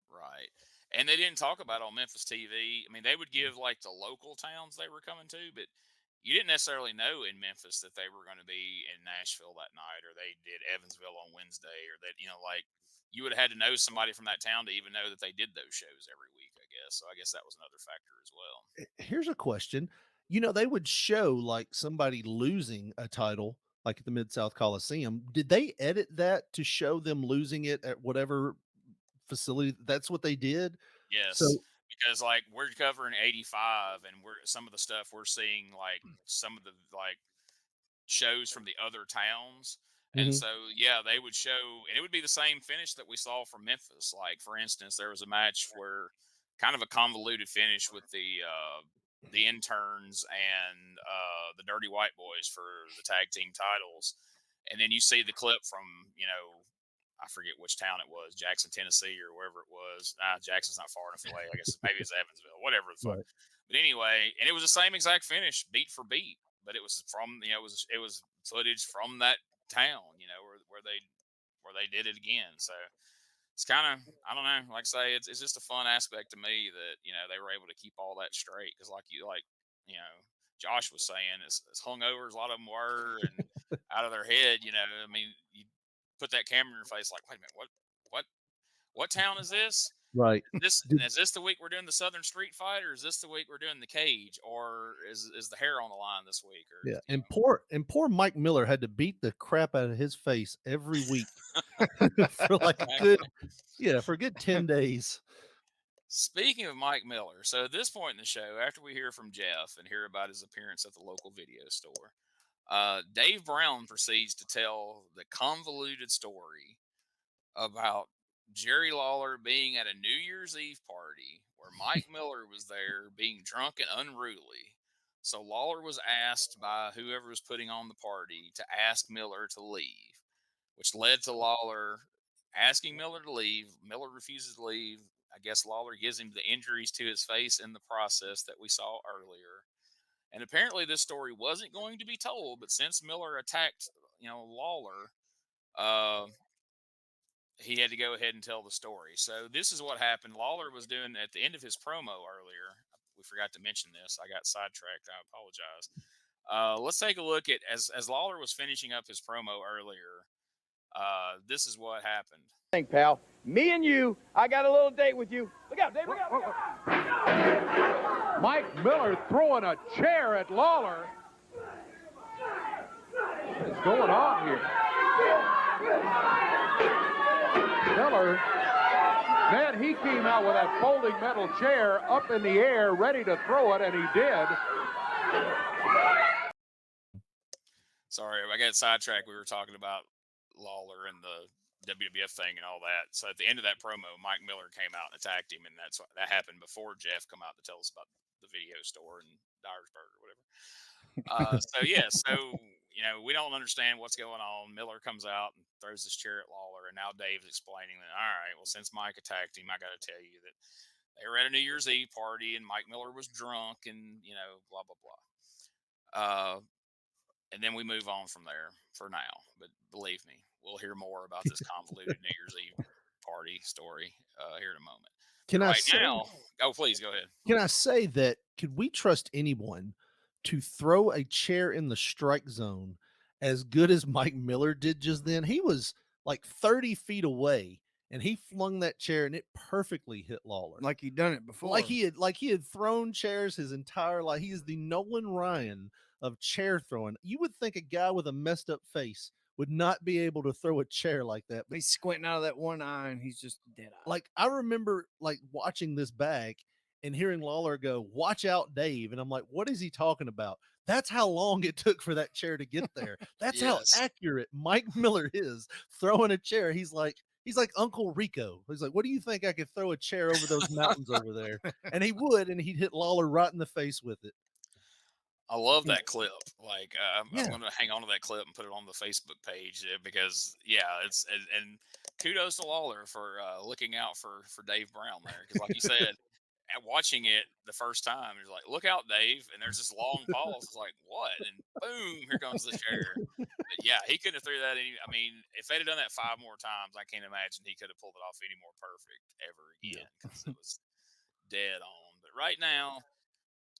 right. And they didn't talk about it on Memphis TV. I mean, they would give like the local towns they were coming to, but you didn't necessarily know in Memphis that they were going to be in Nashville that night, or they did Evansville on Wednesday, or that, like you would have had to know somebody from that town to even know that they did those shows every week, I guess. So I guess that was another factor as well. Here's a question. They would show like somebody losing a title, like at the Mid South Coliseum. Did they edit that to show them losing it at whatever facility? That's what they did. So, Yes, because like we're covering 85, and some of the stuff we're seeing, like some of the like shows from the other towns. And mhm, so, yeah, they would show, and it would be the same finish that we saw from Memphis. Like, for instance, there was a match where kind of a convoluted finish with the interns and the Dirty White Boys for the tag team titles. And then you see the clip from, I forget which town it was, Jackson, Tennessee, or wherever it was. Jackson's not far enough away. I guess maybe it's Evansville, whatever the fuck. right. But anyway, and it was the same exact finish, beat for beat, but it was from it was footage from that town, where they did it again. So it's kind of, I don't know, like I say, it's just a fun aspect to me that they were able to keep all that straight because Josh was saying, it's hungovers, a lot of them were, and out of their head. I mean, you put that camera in your face, like, wait a minute, what town is this? Right. Is this the week we're doing the Southern Street Fight, or is this the week we're doing the cage, or is the hair on the line this week? Or Yeah. And poor Mike Miller had to beat the crap out of his face every week for like for a good 10 days. Speaking of Mike Miller, so at this point in the show, after we hear from Jeff and hear about his appearance at the local video store, Dave Brown proceeds to tell the convoluted story about Jerry Lawler being at a New Year's Eve party where Mike Miller was there being drunk and unruly. So Lawler was asked by whoever was putting on the party to ask Miller to leave, which led to Lawler asking Miller to leave. Miller refuses to leave. I guess Lawler gives him the injuries to his face in the process that we saw earlier. And apparently this story wasn't going to be told, but since Miller attacked, Lawler, uh, he had to go ahead and tell the story. So this is what happened. Lawler was doing at the end of his promo earlier. We forgot to mention this. I got sidetracked. I apologize. Let's take a look at as Lawler was finishing up his promo earlier. This is what happened. Think, pal. Me and you, I got a little date with you. Look out, Dave. Look out. Look out. Mike Miller throwing a chair at Lawler. What's going on here? Miller, man, he came out with that folding metal chair up in the air, ready to throw it, and he did. Sorry, I got sidetracked. We were talking about Lawler and the WWF thing and all that. So at the end of that promo, Mike Miller came out and attacked him, and that happened before Jeff come out to tell us about the video store in Dyersburg or whatever. We don't understand what's going on. Miller comes out and throws this chair at Lawler, and now Dave's explaining that, all right, well, since Mike attacked him, I got to tell you that they were at a New Year's Eve party, and Mike Miller was drunk, and, blah, blah, blah. And then we move on from there for now. But believe me, we'll hear more about this convoluted New Year's Eve party story here in a moment. Can But I right say, now, oh, please go ahead. can I say that could we trust anyone to throw a chair in the strike zone as good as Mike Miller did just then? He was like 30 feet away and he flung that chair and it perfectly hit Lawler. Like he'd done it before. Like he had thrown chairs his entire life. He is the Nolan Ryan of chair throwing. You would think a guy with a messed up face would not be able to throw a chair like that. But he's squinting out of that one eye and he's just dead eye. like I remember like watching this back and hearing Lawler go, "Watch out, Dave." And I'm like, what is he talking about? That's how long it took for that chair to get there. That's Yes. how accurate Mike Miller is throwing a chair. He's like Uncle Rico. He's like, what do you think I could throw a chair over those mountains over there? And he would, and he'd hit Lawler right in the face with it. I love that clip. Like, I'm Yeah. going to hang on to that clip and put it on the Facebook page because, yeah, it's and kudos to Lawler for looking out for Dave Brown there. Because, like you said, watching it the first time, he's like, "Look out, Dave!" And there's this long pause. It's like, "What?" And boom, here comes the chair. But yeah, he couldn't have threw that any. I mean, if they'd have done that 5 more times, I can't imagine he could have pulled it off any more perfect ever again because it was dead on. But right now,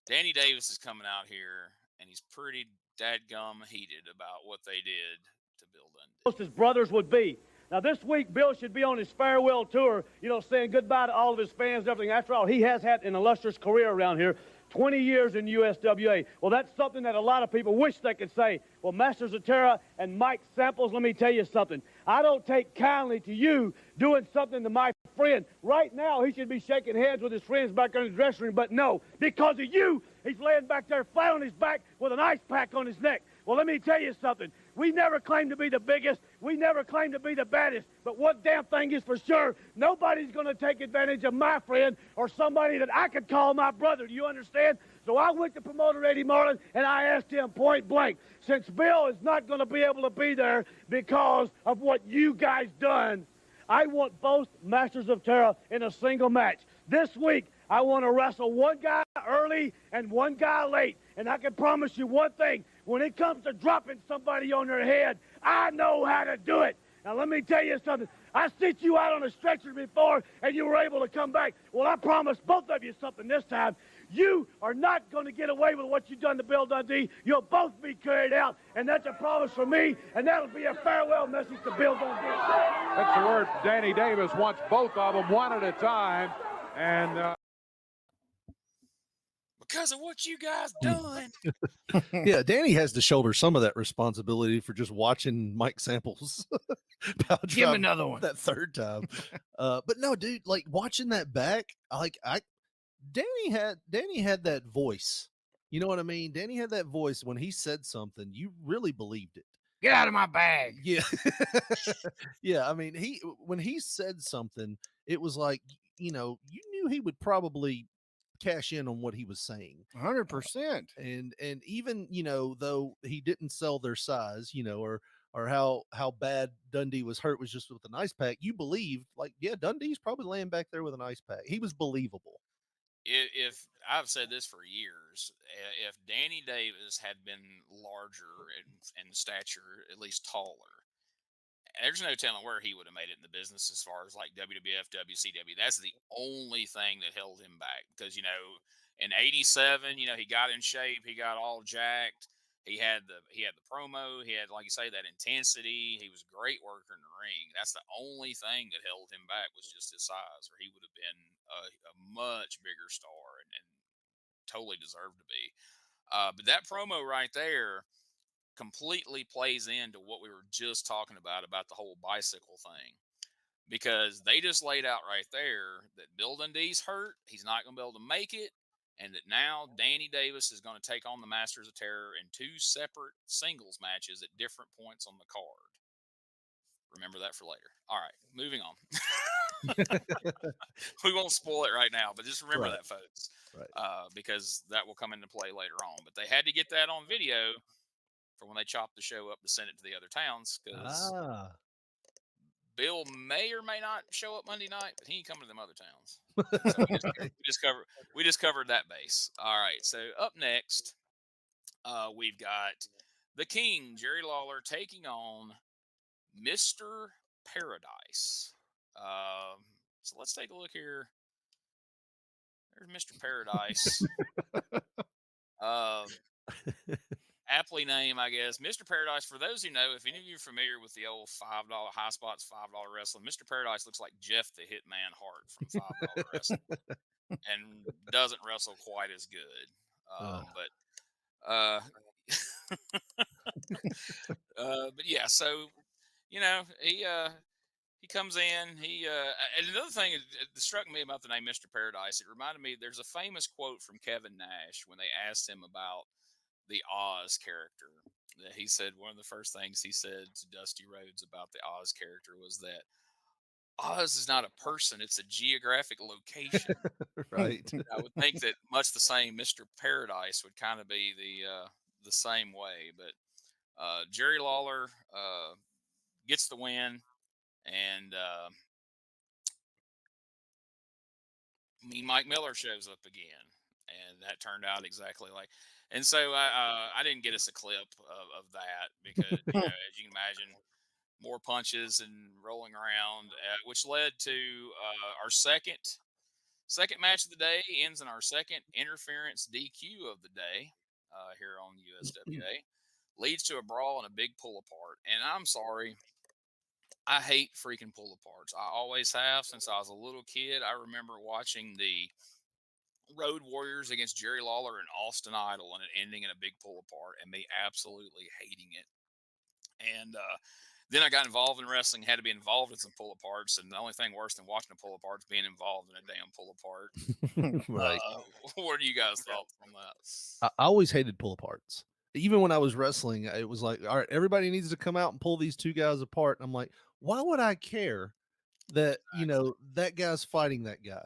Danny Davis is coming out here, and he's pretty dadgum heated about what they did to Bill Dundee. His brothers would be. Now, this week, Bill should be on his farewell tour, saying goodbye to all of his fans and everything. After all, he has had an illustrious career around here, 20 years in USWA. Well, that's something that a lot of people wish they could say. Well, Masters of Terror and Mike Samples, let me tell you something. I don't take kindly to you doing something to my friend. Right now, he should be shaking hands with his friends back there in the dressing room, but no, because of you, he's laying back there flat on his back with an ice pack on his neck. Well, let me tell you something. We never claimed to be the biggest. We never claimed to be the baddest. But one damn thing is for sure, nobody's going to take advantage of my friend or somebody that I could call my brother. Do you understand? So I went to promoter Eddie Marlin, and I asked him point blank, since Bill is not going to be able to be there because of what you guys done, I want both Masters of Terror in a single match. This week, I want to wrestle one guy early and one guy late. And I can promise you one thing. When it comes to dropping somebody on their head, I know how to do it. Now, let me tell you something. I sent you out on a stretcher before, and you were able to come back. Well, I promise both of you something this time. You are not going to get away with what you've done to Bill Dundee. You'll both be carried out, and that's a promise from me, and that'll be a farewell message to Bill Dundee. That's the word. Danny Davis wants both of them one at a time, and because of what you guys done. Yeah, Danny has to shoulder some of that responsibility for just watching Mike Samples. Give him another one. That third time. But no, dude, like watching that back, Danny had that voice. You know what I mean? Danny had that voice when he said something, you really believed it. Get out of my bag. Yeah. Yeah, I mean, when he said something, it was like, you knew he would probably cash in on what he was saying 100%. And even though he didn't sell their size, or how bad Dundee was hurt was just with an ice pack, you believed, like, yeah, Dundee's probably laying back there with an ice pack. He was believable. If I've said this for years, if Danny Davis had been larger in stature, at least taller, there's no telling where he would have made it in the business as far as like WWF, WCW. That's the only thing that held him back because, in 87, he got in shape. He got all jacked. He had the promo. He had, like you say, that intensity. He was a great worker in the ring. That's the only thing that held him back was just his size, or he would have been a much bigger star and totally deserved to be. But that promo right there completely plays into what we were just talking about the whole bicycle thing, because they just laid out right there that Bill Dundee's hurt. He's not going to be able to make it. And that now Danny Davis is going to take on the Masters of Terror in 2 separate singles matches at different points on the card. Remember that for later. All right, moving on. We won't spoil it right now, but just remember that, folks. Right. Because that will come into play later on. But they had to get that on video for when they chopped the show up to send it to the other towns, because Bill may or may not show up Monday night, but he ain't coming to them other towns. So we just covered that base. All right, so up next, we've got the King, Jerry Lawler, taking on Mr. Paradise. So let's take a look here. There's Mr. Paradise. Aptly named, I guess. Mr. Paradise, for those who know, if any of you are familiar with the old $5 high spots, $5 wrestling, Mr. Paradise looks like Jeff the Hitman Hart from $5 wrestling and doesn't wrestle quite as good. But but yeah, so he comes in. And another thing that struck me about the name Mr. Paradise, it reminded me. There's a famous quote from Kevin Nash when they asked him about the Oz character. That he said one of the first things he said to Dusty Rhodes about the Oz character was that Oz is not a person; it's a geographic location. Right. I would think that much the same Mr. Paradise would kind of be the same way, but Jerry Lawler gets the win, and Mike Miller shows up again, and that turned out exactly like. And so I didn't get us a clip of that because as you can imagine, more punches and rolling around, which led to our second match of the day. Ends in our second interference DQ of the day here on USWA. Leads to a brawl and a big pull apart. And I'm sorry, I hate freaking pull aparts. I always have since I was a little kid. I remember watching the Road Warriors against Jerry Lawler and Austin Idol and it ending in a big pull apart and me absolutely hating it. And then I got involved in wrestling, had to be involved in some pull aparts. And the only thing worse than watching a pull apart is being involved in a damn pull apart. Right. What are you guys' thoughts on that? I always hated pull aparts. Even when I was wrestling, it was like, all right, everybody needs to come out and pull these two guys apart. And I'm like, why would I care that, that guy's fighting that guy?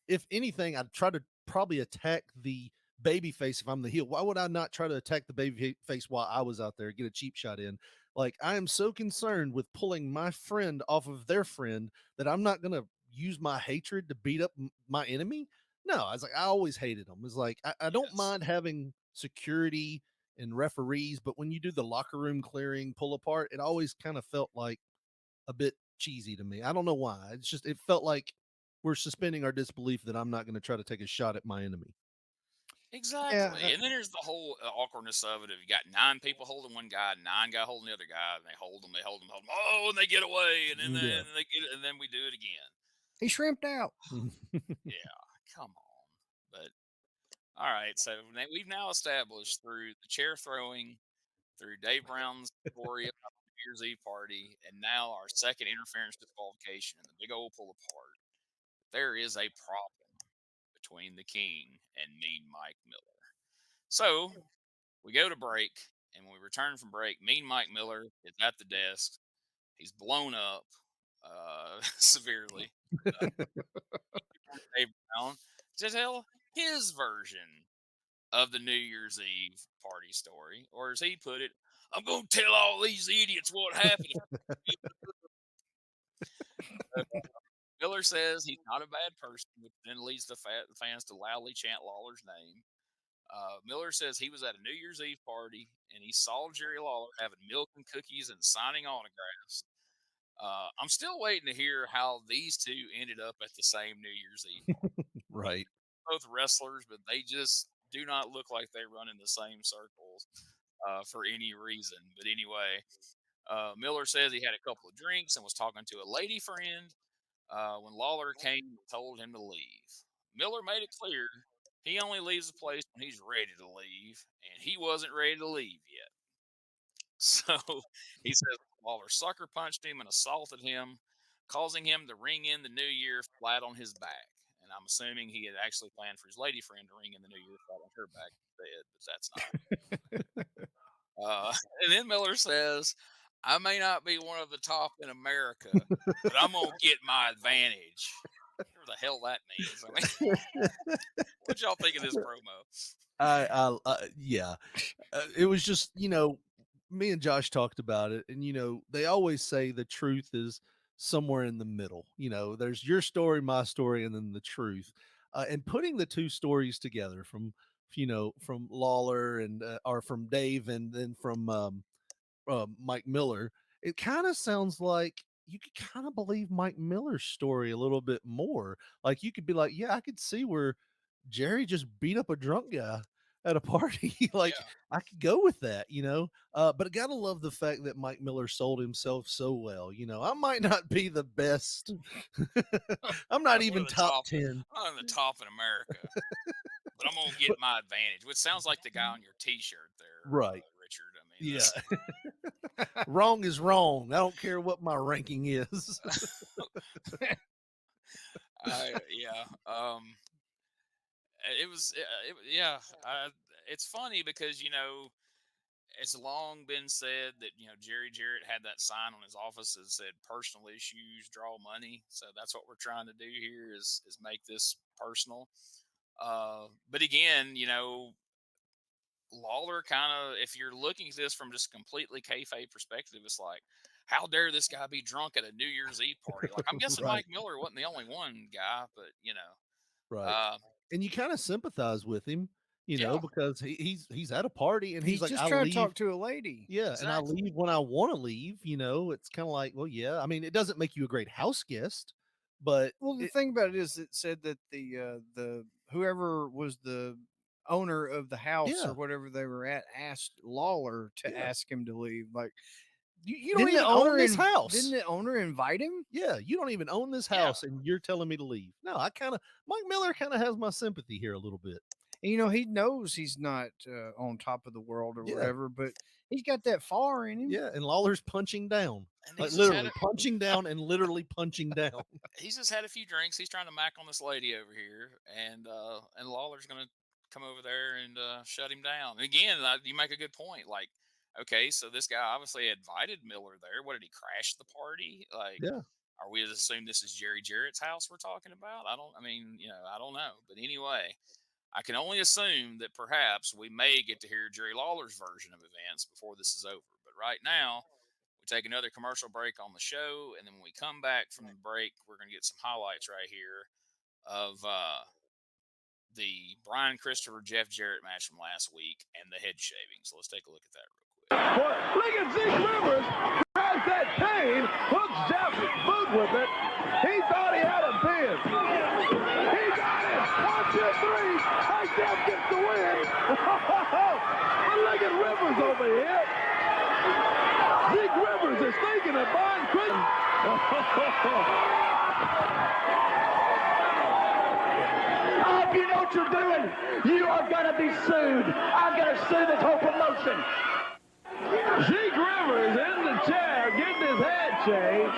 If anything, I'd try to probably attack the baby face if I'm the heel. Why would I not try to attack the baby face while I was out there, get a cheap shot in? Like, I am so concerned with pulling my friend off of their friend that I'm not going to use my hatred to beat up my enemy. No, I was like, I always hated them. It's like, I don't mind having security and referees, but when you do the locker room clearing pull apart, it always kind of felt like a bit cheesy to me. I don't know why. It's just, it felt like we're suspending our disbelief that I'm not going to try to take a shot at my enemy. Exactly. And then there's the whole awkwardness of it. If you got 9 people holding one guy, 9 guys holding the other guy, and they hold them. Oh, and they get away, and then they get it, and then we do it again. He shrimped out. Yeah, come on. But all right, so we've now established through the chair throwing, through Dave Brown's story about the New Year's Eve party, and now our second interference disqualification and the big old pull apart, there is a problem between the King and Mean Mike Miller. So we go to break, and when we return from break, Mean Mike Miller is at the desk. He's blown up severely. Dave Brown to tell his version of the New Year's Eve party story, or as he put it, I'm going to tell all these idiots what happened. Miller says he's not a bad person, which then leads the fans to loudly chant Lawler's name. Miller says he was at a New Year's Eve party and he saw Jerry Lawler having milk and cookies and signing autographs. I'm still waiting to hear how these two ended up at the same New Year's Eve party. Right. Both wrestlers, but they just do not look like they run in the same circles for any reason. But anyway, Miller says he had a couple of drinks and was talking to a lady friend when Lawler came and told him to leave. Miller made it clear he only leaves the place when he's ready to leave, and he wasn't ready to leave yet. So he says Lawler sucker punched him and assaulted him, causing him to ring in the new year flat on his back. And I'm assuming he had actually planned for his lady friend to ring in the new year flat on her back instead, but that's not. And then Miller says, I may not be one of the top in America, but I'm going to get my advantage. Whatever the hell that means. I mean, what y'all think of this promo? Yeah, it was just, me and Josh talked about it, and they always say the truth is somewhere in the middle. There's your story, my story, and then the truth. And putting the two stories together from from Lawler and or from Dave, and then from Mike Miller, it kind of sounds like you could kind of believe Mike Miller's story a little bit more. Like you could be like, yeah, I could see where Jerry just beat up a drunk guy at a party. Like Yeah. I could go with that, but I gotta love the fact that Mike Miller sold himself so well. I might not be the best. I'm not even top 10. I'm on the top in America, but I'm gonna get my advantage. Which sounds like the guy on your T-shirt there, Right. Richard. I mean, Yeah. Wrong is wrong. I don't care what my ranking is. yeah. It was, yeah. It's funny because it's long been said that Jerry Jarrett had that sign on his office that said "personal issues draw money." So that's what we're trying to do here is make this personal. But again, Lawler kind of, if you're looking at this from just completely kayfabe perspective, it's like, how dare this guy be drunk at a New Year's Eve party? Like, I'm guessing Right. Mike Miller wasn't the only one guy, but Right. And you kind of sympathize with him, Yeah. because he's at a party and he's like, just I trying leave. to talk to a lady. Yeah, and I Exactly. leave when I want to leave. It's kind of like, well, yeah. I mean, it doesn't make you a great house guest, but Well, the thing about it is, it said that the whoever was the owner of the house Yeah. or whatever they were at asked Lawler to Yeah. ask him to leave. Like, you don't even own this house. Didn't the owner invite him? Yeah, you don't even own this house, and you're telling me to leave. No, Mike Miller kind of has my sympathy here a little bit. And, he knows he's not on top of the world or Yeah. whatever, but he's got that fire in him. Yeah, and Lawler's punching down, And like he's just literally punching down and literally punching down. he's just had a few drinks. He's trying to mac on this lady over here, and Lawler's gonna come over there and shut him down. And again, you make a good point. Like, okay, so this guy obviously invited Miller there. What, did he crash the party? Like, Yeah. are we to assume this is Jerry Jarrett's house we're talking about? I don't know. But anyway, I can only assume that perhaps we may get to hear Jerry Lawler's version of events before this is over. But right now, we take another commercial break on the show, and then when we come back from the break, we're going to get some highlights right here of the Brian Christopher Jeff Jarrett match from last week and the head shaving. So let's take a look at that real quick. Look at Zeke Rivers. Grabs that cane, hooks Jeff's boot with it. He thought he had a pin. He got it. 1, 2, 3. Hey, Jeff gets the win. But look at Rivers over here. Zeke Rivers is thinking of Brian Christopher. If you know what you're doing, you are going to be sued. I'm going to sue this whole promotion. Zeke Rivers in the chair getting his head shaved.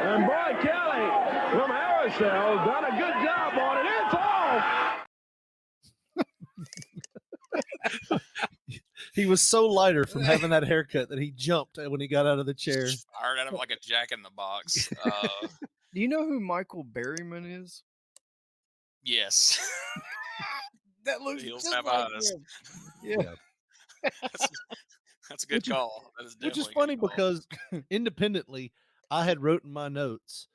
And Boy Kelly from Aerosol done a good job on it. It's off. He was so lighter from having that haircut that he jumped when he got out of the chair. Fired at him like a jack in the box. Do you know who Michael Berryman is? Yes. That looks Heels just have like eyes. him. Yeah. That's a good call. That is Which is definitely a funny good call. because independently, I had wrote in my notes,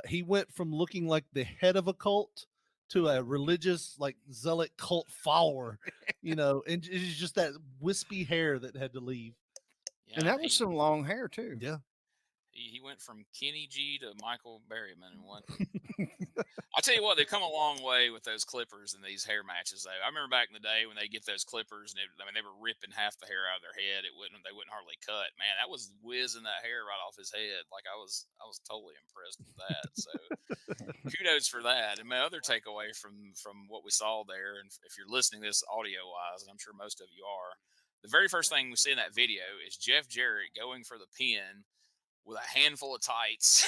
he went from looking like the head of a cult to a religious, like zealot cult follower, and it's just that wispy hair that had to leave. Yeah, And that was some long hair too. Yeah. He went from Kenny G to Michael Berryman in one. I tell you what, they've come a long way with those clippers and these hair matches. Though I remember back in the day when they get those clippers, and they were ripping half the hair out of their head. They wouldn't hardly cut. Man, that was whizzing that hair right off his head. Like I was totally impressed with that. So kudos for that. And my other takeaway from what we saw there, and if you're listening to this audio wise, and I'm sure most of you are, the very first thing we see in that video is Jeff Jarrett going for the pin with a handful of tights.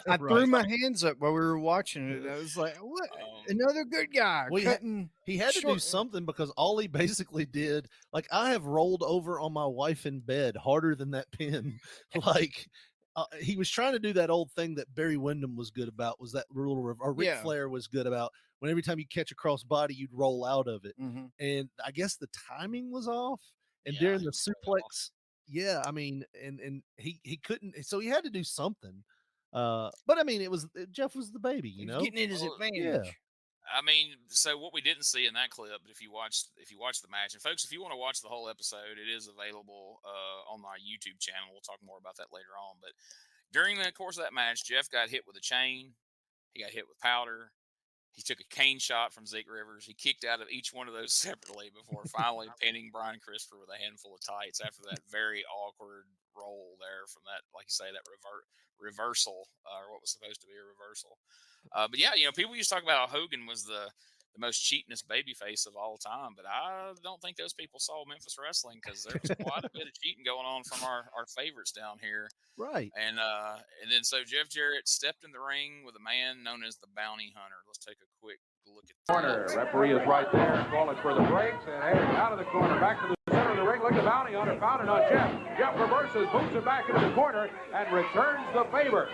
I threw my hands up while we were watching it. I was like, what? Another good guy. Well, he had to do something because all he basically did, like I have rolled over on my wife in bed harder than that pin. Like he was trying to do that old thing that Barry Windham was good about, was that little, or Ric Flair was good about, when every time you catch a cross body, you'd roll out of it. Mm-hmm. And I guess the timing was off. And during the suplex, yeah, I mean, and he couldn't, so he had to do something. But I mean, Jeff was the baby, you He's know. getting in his advantage. Yeah. I mean, so what we didn't see in that clip, but if you watch the match, and folks, if you want to watch the whole episode, it is available on my YouTube channel. We'll talk more about that later on. But during the course of that match, Jeff got hit with a chain. He got hit with powder. He took a cane shot from Zeke Rivers. He kicked out of each one of those separately before finally pinning Brian Christopher with a handful of tights after that very awkward roll there from that, like you say, that reversal, or what was supposed to be a reversal. But yeah, people used to talk about how Hogan was the most cheatingest babyface of all time, but I don't think those people saw Memphis wrestling, because there was quite a bit of cheating going on from our favorites down here. Right. And then so Jeff Jarrett stepped in the ring with a man known as the Bounty Hunter. Let's take a quick look at that. Corner. Referee is right there, calling for the breaks, and hey, out of the corner, back to the center of the ring. Look at the Bounty Hunter founded on Jeff. Jeff reverses, moves it back into the corner, and returns the favor.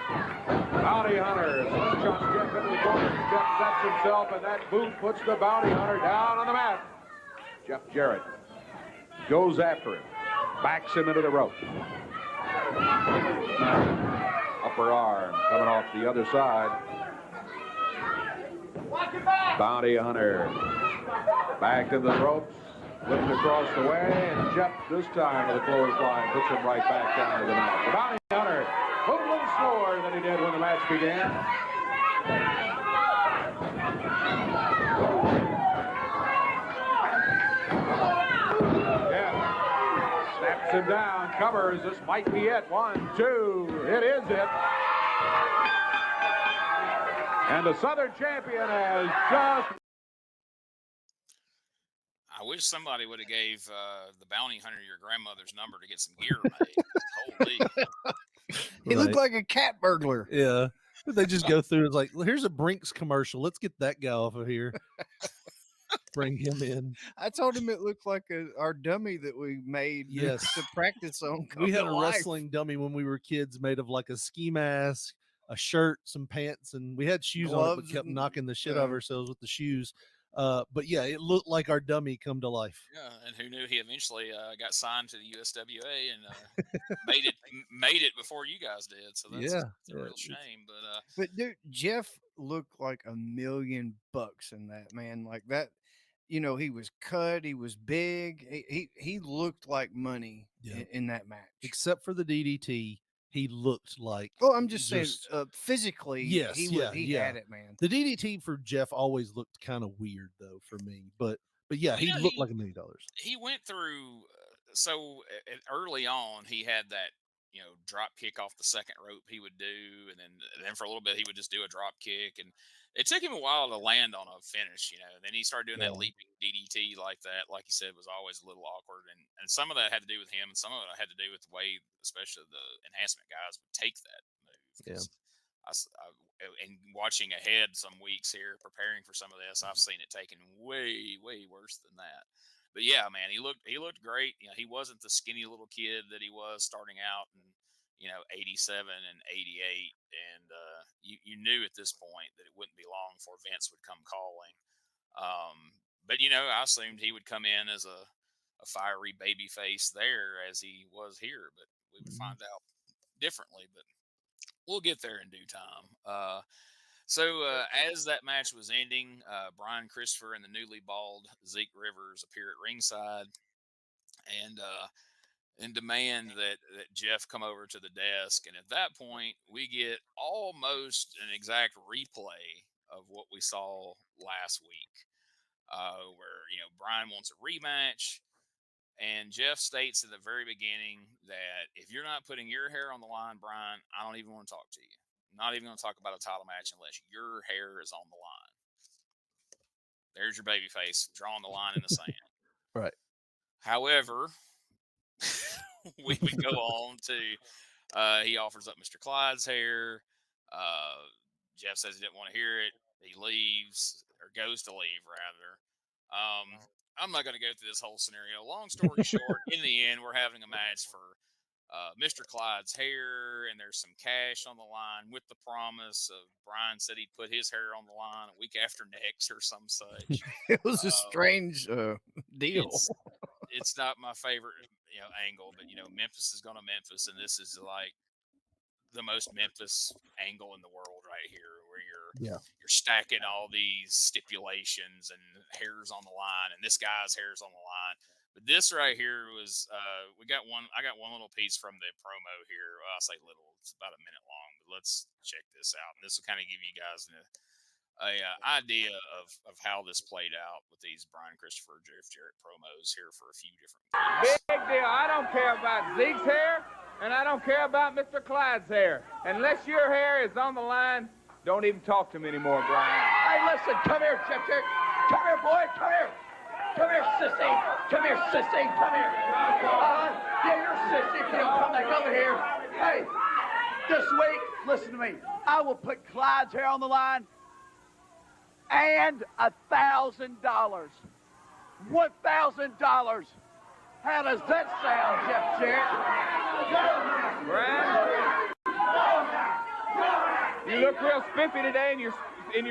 Bounty Hunter slingshots Jeff into the corner. Jeff sets himself, and that boot puts the Bounty Hunter down on the mat. Jeff Jarrett goes after him, backs him into the rope. Upper arm coming off the other side. Bounty Hunter back to the ropes, flipped across the way, and Jeff this time with a clothesline puts him right back down to the mat. The Bounty Hunter moved a little slower than he did when the match began. Jeff snaps him down, covers. This might be it. 1, 2. It is it. And the Southern champion has just... I wish somebody would have gave the Bounty Hunter your grandmother's number to get some gear made. Holy. He looked like a cat burglar. Yeah. They just go through. It's like, well, here's a Brinks commercial. Let's get that guy off of here. Bring him in. I told him it looked like our dummy that we made to practice on. We had a wrestling dummy when we were kids made of like a ski mask, a shirt, some pants, and we had shoes on it, but kept knocking the shit out of ourselves with the shoes. But yeah, it looked like our dummy come to life. Yeah, and who knew he eventually got signed to the USWA and made it before you guys did. So that's a real shame. But dude, Jeff looked like $1 million in that, man. Like that, he was cut, he was big, he looked like money in that match. Except for the DDT. He looked like. Oh, I'm just saying, physically, yes, he had it, man. The DDT for Jeff always looked kind of weird, though, for me. But yeah, he looked like $1 million. He went through. So early on, he had that drop kick off the second rope he would do, and then for a little bit he would just do a drop kick, and it took him a while to land on a finish, and then he started doing that leaping DDT like that, like you said, was always a little awkward, and some of that had to do with him, and some of it had to do with the way, especially the enhancement guys would take that move. Yeah. And watching ahead some weeks here, preparing for some of this, I've seen it taken way, way worse than that. But yeah, man, he looked great. He wasn't the skinny little kid that he was starting out in 87 and 88, and you knew at this point that it wouldn't be long before Vince would come calling. But I assumed he would come in as a fiery baby face there as he was here, but we would find out differently. But we'll get there in due time. So as that match was ending, Brian Christopher and the newly bald Zeke Rivers appear at ringside and demand that Jeff come over to the desk. And at that point, we get almost an exact replay of what we saw last week, where Brian wants a rematch. And Jeff states at the very beginning that if you're not putting your hair on the line, Brian, I don't even want to talk to you. Not even going to talk about a title match unless your hair is on the line. There's your baby face drawing the line in the sand. Right. However, we would go on to he offers up Mr. Clyde's hair. Jeff says he didn't want to hear it. He leaves, or goes to leave rather. I'm not going to go through this whole scenario. Long story short, in the end, we're having a match for Mr. Clyde's hair, and there's some cash on the line with the promise of Brian said he'd put his hair on the line a week after next or some such. It was a strange deal. It's not my favorite angle, but Memphis is going to Memphis, and this is like the most Memphis angle in the world right here, where Yeah. you're stacking all these stipulations and hairs on the line, and this guy's hairs on the line. But this right here was I got one little piece from the promo here. Well, I'll say little; it's about a minute long. But let's check this out, and this will kind of give you guys a idea of how this played out with these Brian Christopher Jeff Jarrett promos here for a few different games. Big deal. I don't care about Zeke's hair, and I don't care about Mr. Clyde's hair. Unless your hair is on the line, don't even talk to me anymore, Brian. Hey, listen, come here, Jeff Jarrett. Come here, boy, come here. Come here, sissy. Come here, sissy. Come here. Yeah, you're a sissy if you don't come back over here. Hey, this week, listen to me. I will put Clyde's hair on the line and $1,000. $1,000. How does that sound, Jeff Jarrett? Brian, you look real spiffy today in your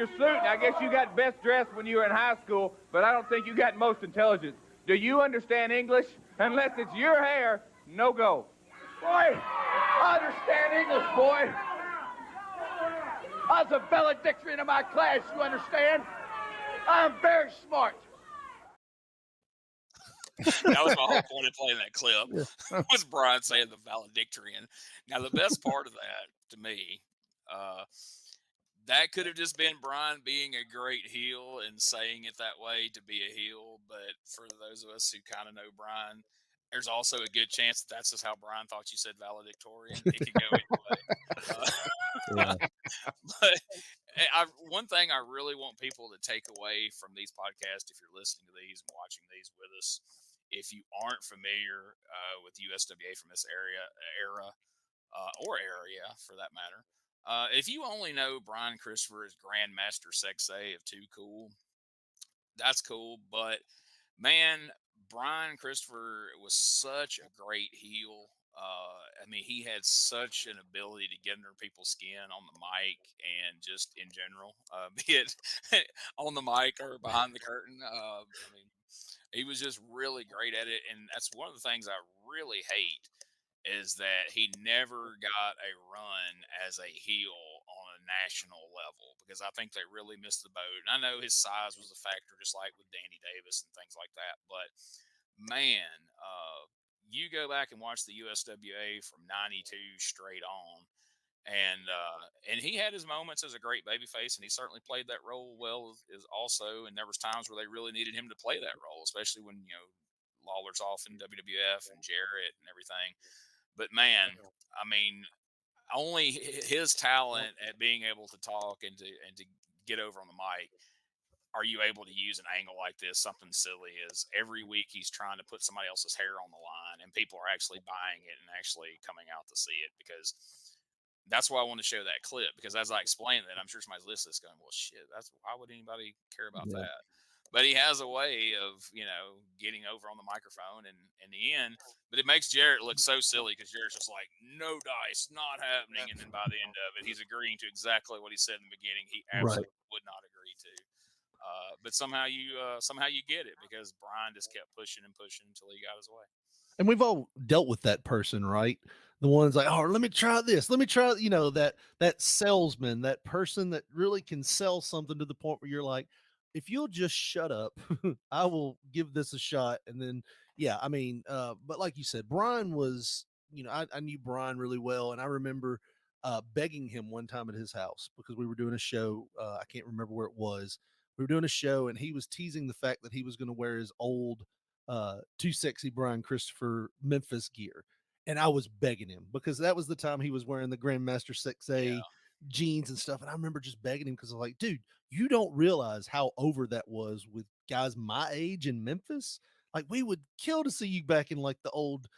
suit, and I guess you got best dressed when you were in high school, but I don't think you got most intelligence. Do you understand English? Unless it's your hair, no go. Boy, I understand English, boy. I was a valedictorian in my class, you understand? I'm very smart. That was my whole point of playing that clip. Was Brian saying the valedictorian. Now, the best part of that, to me, that could have just been Brian being a great heel and saying it that way to be a heel. But for those of us who kind of know Brian, there's also a good chance that that's just how Brian thought you said valedictorian. It could go either way. But one thing I really want people to take away from these podcasts, if you're listening to these and watching these with us, if you aren't familiar with USWA from this era, or area for that matter, if you only know Brian Christopher as Grandmaster Sexay of Too Cool, that's cool. But man, Brian Christopher was such a great heel. I mean, he had such an ability to get under people's skin on the mic and just in general, be it on the mic or behind the curtain. I mean, he was just really great at it. And that's one of the things I really hate is that he never got a run as a heel on a national level, because I think they really missed the boat. And I know his size was a factor, just like with Danny Davis and things like that. But man, you go back and watch the USWA from '92 straight on, and he had his moments as a great babyface, and he certainly played that role well as also. And there was times where they really needed him to play that role, especially when Lawler's off in WWF and Jarrett and everything. But man, I mean, only his talent at being able to talk and to get over on the mic are you able to use an angle like this, something silly, is every week he's trying to put somebody else's hair on the line, and people are actually buying it and actually coming out to see it, because that's why I want to show that clip, because as I explain that, I'm sure somebody's listening going, well, shit, why would anybody care about that? But he has a way of, getting over on the microphone and in the end, but it makes Jarrett look so silly, because Jarrett's just like, no dice, not happening. And then by the end of it, he's agreeing to exactly what he said in the beginning. He absolutely would not agree to. But somehow you get it, because Brian just kept pushing and pushing until he got his way. And we've all dealt with that person, right? The ones like, oh, let me try this. Let me try, that salesman, that person that really can sell something to the point where you're like, if you'll just shut up, I will give this a shot. And then, but like you said, Brian was, I knew Brian really well. And I remember begging him one time at his house, because we were doing a show. I can't remember where it was. We were doing a show, and he was teasing the fact that he was going to wear his old Too Sexy Brian Christopher Memphis gear. And I was begging him, because that was the time he was wearing the Grandmaster 6A jeans and stuff. And I remember just begging him, because I was like, dude, you don't realize how over that was with guys my age in Memphis. Like, we would kill to see you back in like the old,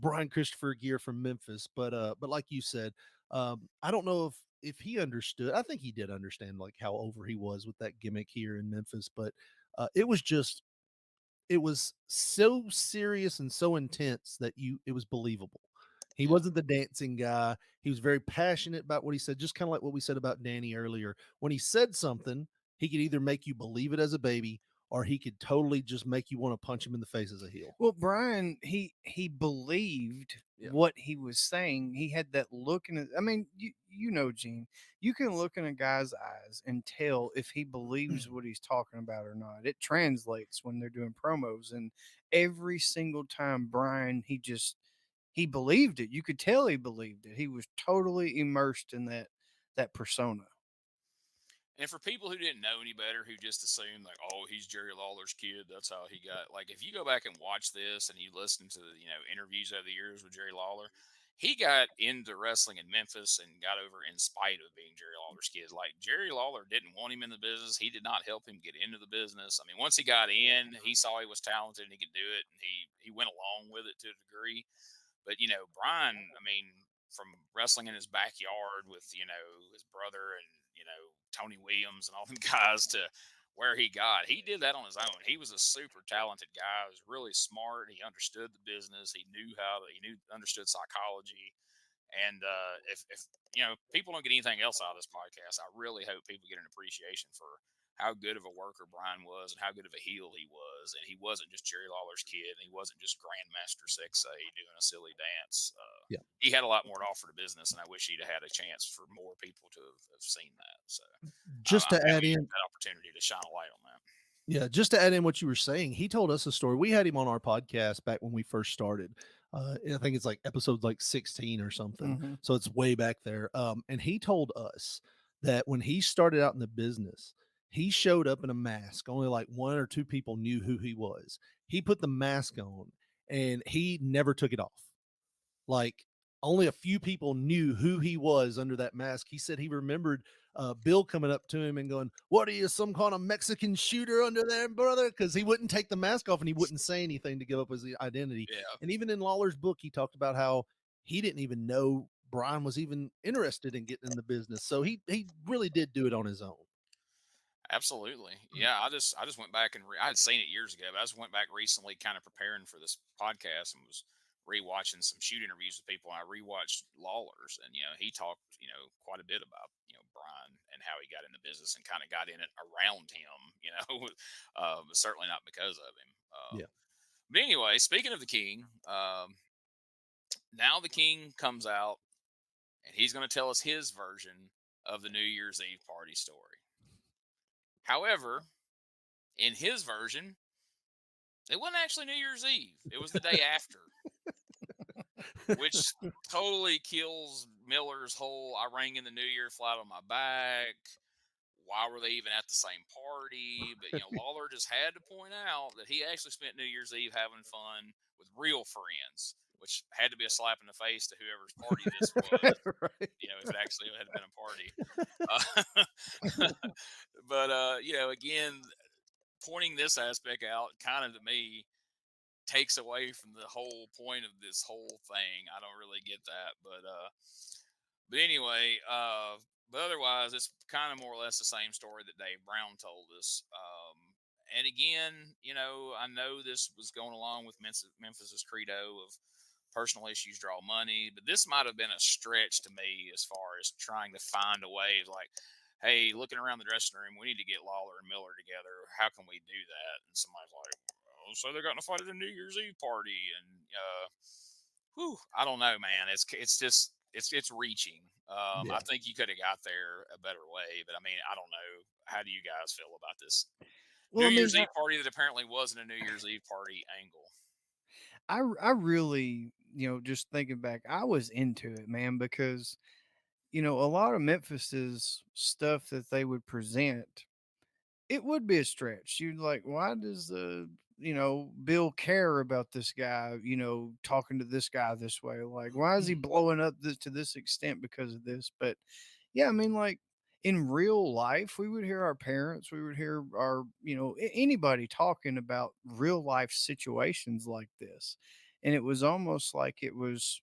Brian Christopher gear from Memphis. But like you said, I don't know if he understood. I think he did understand like how over he was with that gimmick here in Memphis, but it was so serious and so intense that it was believable. He wasn't the dancing guy. He was very passionate about what he said, just kind of like what we said about Danny earlier. When he said something, he could either make you believe it as a baby, or he could totally just make you want to punch him in the face as a heel. Well, Brian, he believed what he was saying. He had that look in it. I mean, you know, Gene, you can look in a guy's eyes and tell if he believes what he's talking about or not. It translates when they're doing promos, and every single time, Brian, he believed it. You could tell he believed it. He was totally immersed in that persona. And for people who didn't know any better, who just assumed like, oh, he's Jerry Lawler's kid, that's how he got. Like, if you go back and watch this and you listen to the interviews over the years with Jerry Lawler, he got into wrestling in Memphis and got over in spite of being Jerry Lawler's kid. Like, Jerry Lawler didn't want him in the business. He did not help him get into the business. I mean, once he got in, he saw he was talented and he could do it, and he went along with it to a degree. But Brian, I mean, from wrestling in his backyard with his brother and Tony Williams and all them guys to where he did that on his own. He was a super talented guy. He was really smart. He understood the business. He understood psychology. And if people don't get anything else out of this podcast, I really hope people get an appreciation for how good of a worker Brian was and how good of a heel he was. And he wasn't just Jerry Lawler's kid. And he wasn't just Grandmaster Sexay doing a silly dance. He had a lot more to offer to business, and I wish he'd have had a chance for more people to have seen that. So just to add in that opportunity to shine a light on that. Yeah, just to add in what you were saying, he told us a story. We had him on our podcast back when we first started. I think it's like episode 16 or something. Mm-hmm. So it's way back there. And he told us that when he started out in the business, he showed up in a mask. Only like one or two people knew who he was. He put the mask on and he never took it off. Like, only a few people knew who he was under that mask. He said he remembered Bill coming up to him and going, "What are you, some kind of Mexican shooter under there, brother?" Because he wouldn't take the mask off and he wouldn't say anything to give up his identity. Yeah. And even in Lawler's book, he talked about how he didn't even know Brian was even interested in getting in the business. So he really did do it on his own. Absolutely. Yeah. I just went back and I had seen it years ago, but I just went back recently kind of preparing for this podcast and was rewatching some shoot interviews with people. I rewatched Lawler's, and he talked quite a bit about Brian and how he got in the business and kind of got in it around him, but certainly not because of him. But anyway, speaking of the King, now the King comes out and he's going to tell us his version of the New Year's Eve party story. However, in his version, it wasn't actually New Year's Eve. It was the day after. Which totally kills Miller's whole "I rang in the New Year flat on my back. Why were they even at the same party?" But Lawler just had to point out that he actually spent New Year's Eve having fun with real friends, which had to be a slap in the face to whoever's party this was. Right. If it actually had been a party. But again, pointing this aspect out kind of to me takes away from the whole point of this whole thing. I don't really get that, but anyway, but otherwise, it's kind of more or less the same story that Dave Brown told us. And again, I know this was going along with Memphis's credo of personal issues draw money, but this might have been a stretch to me as far as trying to find a way like, hey, looking around the dressing room, we need to get Lawler and Miller together. How can we do that? And somebody's like, so they're going to fight at a New Year's Eve party, and I don't know, man. It's reaching. I think you could have got there a better way, but I mean, I don't know. How do you guys feel about this New Year's Eve party that apparently wasn't a New Year's Eve party angle? I really, just thinking back, I was into it, man, because a lot of Memphis's stuff that they would present, it would be a stretch. You'd like, why does Bill care about this guy, talking to this guy this way? Like, why is he blowing up to this extent because of this? But yeah, I mean, like in real life, we would hear our parents, we would hear our, anybody talking about real life situations like this. And it was almost like it was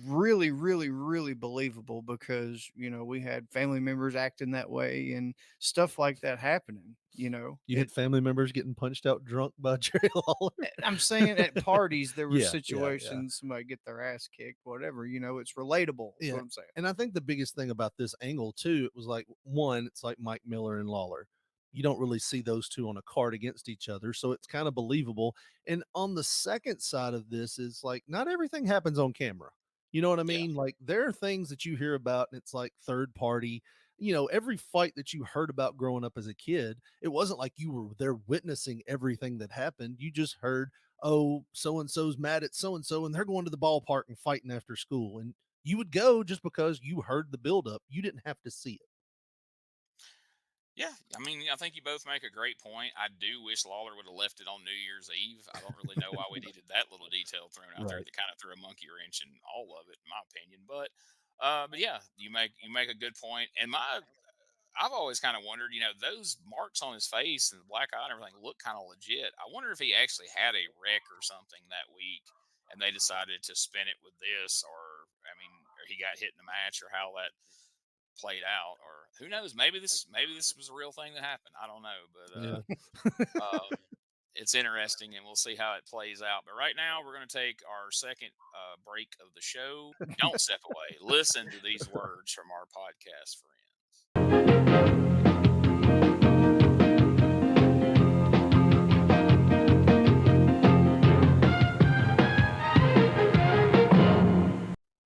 really, really, really believable because, we had family members acting that way and stuff like that happening, You had family members getting punched out drunk by Jerry Lawler. I'm saying at parties, there were situations, somebody get their ass kicked, whatever, it's relatable. Is what I'm saying. And I think the biggest thing about this angle too, it was like, one, it's like Mike Miller and Lawler. you don't really see those two on a card against each other. So it's kind of believable. And on the second side of this is like, not everything happens on camera. You know what I mean? Like there are things that you hear about and it's like third party. You know, every fight that you heard about growing up as a kid, it wasn't like you were there witnessing everything that happened. You just heard, oh, so and so's mad at so and so and they're going to the ballpark and fighting after school. And you would go just because you heard the buildup. You didn't have to see it. Yeah, I mean, I think you both make a great point. I do wish Lawler would have left it on New Year's Eve. I don't really know why we needed that little detail thrown out there that kind of threw a monkey wrench in all of it, in my opinion. But yeah, you make a good point. And I've always kind of wondered, you know, those marks on his face and the black eye and everything look kind of legit. I wonder if he actually had a wreck or something that week, and they decided to spin it with this, or I mean, or he got hit in the match, or how that played out, or who knows, maybe this was a real thing that happened. I don't know, but it's interesting, and we'll see how it plays out. But right now we're going to take our second break of the show. Don't step away. Listen to these words from our podcast friends.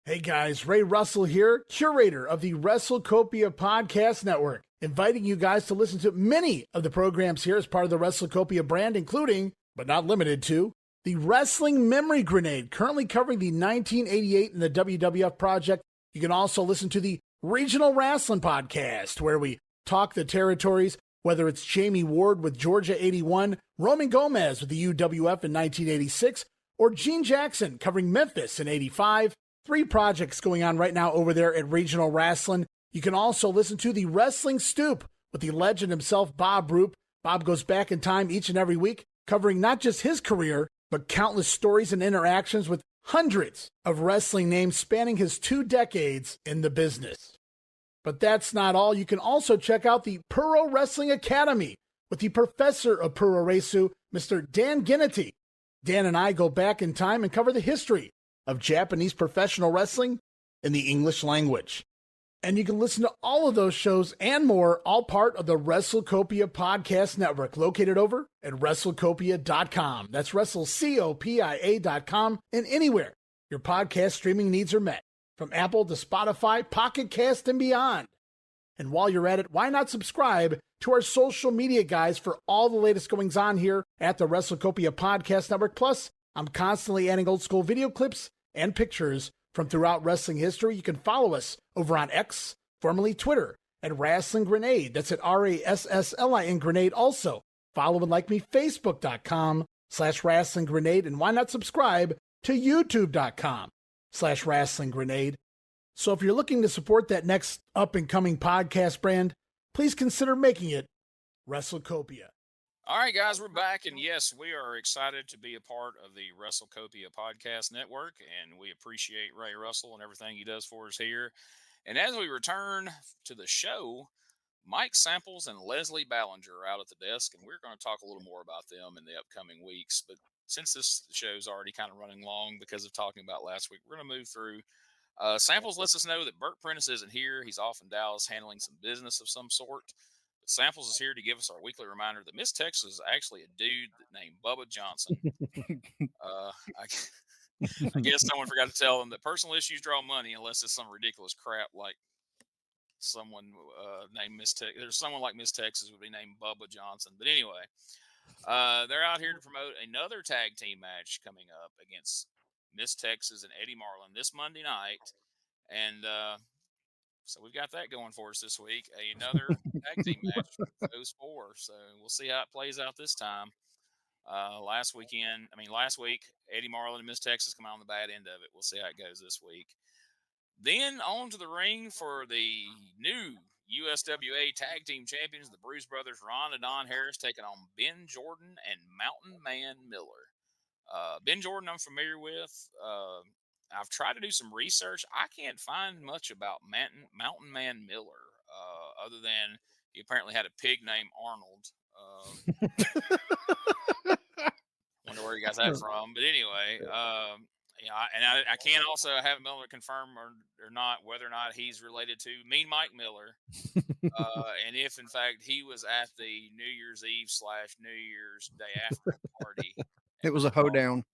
Hey guys, Ray Russell here, curator of the WrestleCopia Podcast Network, inviting you guys to listen to many of the programs here as part of the WrestleCopia brand, including, but not limited to, the Wrestling Memory Grenade, currently covering the 1988 and the WWF project. You can also listen to the Regional Wrestling Podcast, where we talk the territories, whether it's Jamie Ward with Georgia 81, Roman Gomez with the UWF in 1986, or Gene Jackson covering Memphis in 85. 3 projects going on right now over there at Regional Wrestling. You can also listen to the Wrestling Stoop with the legend himself, Bob Roop. Bob goes back in time each and every week, covering not just his career, but countless stories and interactions with hundreds of wrestling names spanning his 2 decades in the business. But that's not all. You can also check out the Puro Wrestling Academy with the professor of Puro Resu, Mr. Dan Ginnity. Dan and I go back in time and cover the history of Japanese professional wrestling in the English language. And you can listen to all of those shows and more, all part of the WrestleCopia Podcast Network, located over at WrestleCopia.com. That's WrestleCopia.com, and anywhere your podcast streaming needs are met, from Apple to Spotify, Pocket Cast, and beyond. And while you're at it, why not subscribe to our social media guys for all the latest goings on here at the WrestleCopia Podcast Network. Plus, I'm constantly adding old school video clips and pictures from throughout wrestling history. You can follow us over on X, formerly Twitter, at Wrestling Grenade. That's at RASSLIN Grenade. Also, follow and like me, Facebook.com/Wrestling Grenade. And why not subscribe to YouTube.com/Wrestling Grenade. So if you're looking to support that next up and coming podcast brand, please consider making it WrestleCopia. All right, guys, we're back, and yes, we are excited to be a part of the WrestleCopia Podcast Network, and we appreciate Ray Russell and everything he does for us here. And as we return to the show, Mike Samples and Leslie Ballinger are out at the desk, and we're going to talk a little more about them in the upcoming weeks. But since this show's already kind of running long because of talking about last week, we're going to move through. Samples lets us know that Burt Prentice isn't here. He's off in Dallas handling some business of some sort. Samples is here to give us our weekly reminder that Miss Texas is actually a dude named Bubba Johnson. I guess someone forgot to tell them that personal issues draw money unless it's some ridiculous crap like someone named Miss Texas. There's someone like Miss Texas would be named Bubba Johnson. But anyway, they're out here to promote another tag team match coming up against Miss Texas and Eddie Marlin this Monday night. And so we've got that going for us this week. Another tag team match for those 4. So we'll see how it plays out this time. Last week, Eddie Marlin and Miss Texas come out on the bad end of it. We'll see how it goes this week. Then on to the ring for the new USWA Tag Team Champions, the Bruise Brothers, Ron and Don Harris, taking on Ben Jordan and Mountain Man Miller. Ben Jordan I'm familiar with. I've tried to do some research. I can't find much about Mountain Man Miller, other than he apparently had a pig named Arnold. Wonder where you guys that from. But anyway, I can't also have Miller confirm or not whether or not he's related to Mean Mike Miller, and if in fact he was at the New Year's Eve / New Year's Day after party. It was a hoedown.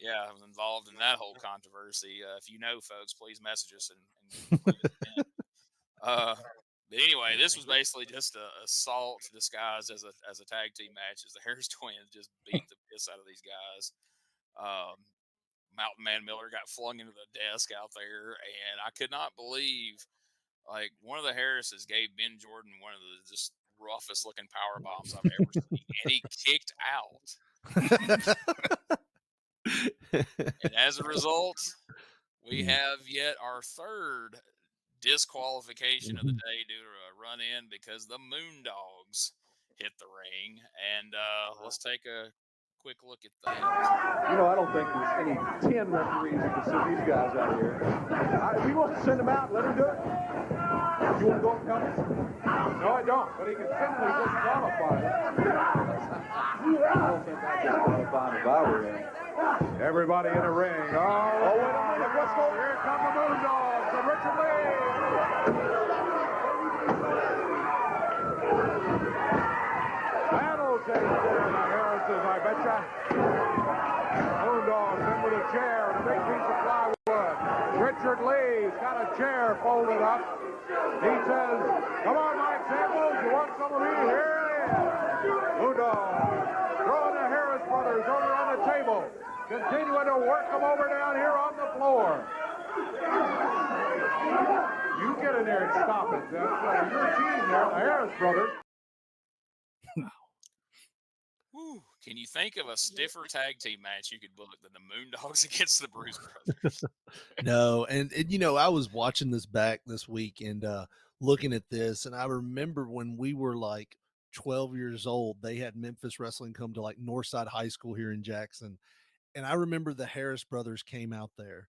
Yeah, I was involved in that whole controversy. If you know, folks, please message us and clue us in. But anyway, this was basically just a assault disguised as a tag team match. As the Harris Twins just beat the piss out of these guys. Mountain Man Miller got flung into the desk out there, and I could not believe, like, one of the Harrises gave Ben Jordan one of the just roughest looking power bombs I've ever seen, and he kicked out. And as a result, we have yet our third disqualification of the day due to a run in because the Moondogs hit the ring. And let's take a quick look at that. I don't think there's any 10 referees that can send these guys out here. If he wants to send them out, let him do it. You want to go up and come? No, I don't. But he can send them disqualified. I don't think I can qualify if I were in. Everybody in the ring. Oh, wait a minute. What's going on? Here come the Moondogs and Richard Lee. That'll take care of the Harrises, I betcha. Moondogs in with a chair and a big piece of plywood. Richard Lee's got a chair folded up. He says, come on, Mike Samples, you want some of me? Here it is. Moondogs throwing the Harris brothers over on the table. Continuing to work them over down here on the floor. You get in there and stop it. That's your team there, the Harris brothers. Whew. Can you think of a stiffer tag team match you could book than the Moondogs against the Bruise Brothers? No, and I was watching this back this week and looking at this, and I remember when we were like 12 years old, they had Memphis Wrestling come to like Northside High School here in Jackson. And I remember the Harris brothers came out there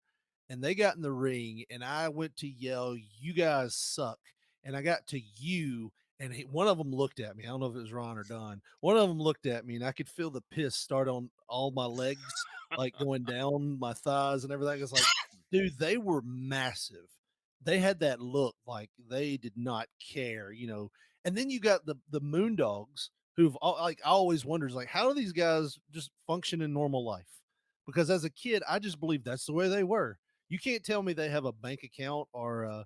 and they got in the ring and I went to yell, you guys suck. And I got to you and one of them looked at me. I don't know if it was Ron or Don. One of them looked at me and I could feel the piss start on all my legs, like going down my thighs and everything. It's like, dude, they were massive. They had that look like they did not care, And then you got the Moondogs who've I always wonders like, how do these guys just function in normal life? Because as a kid, I just believe that's the way they were. You can't tell me they have a bank account or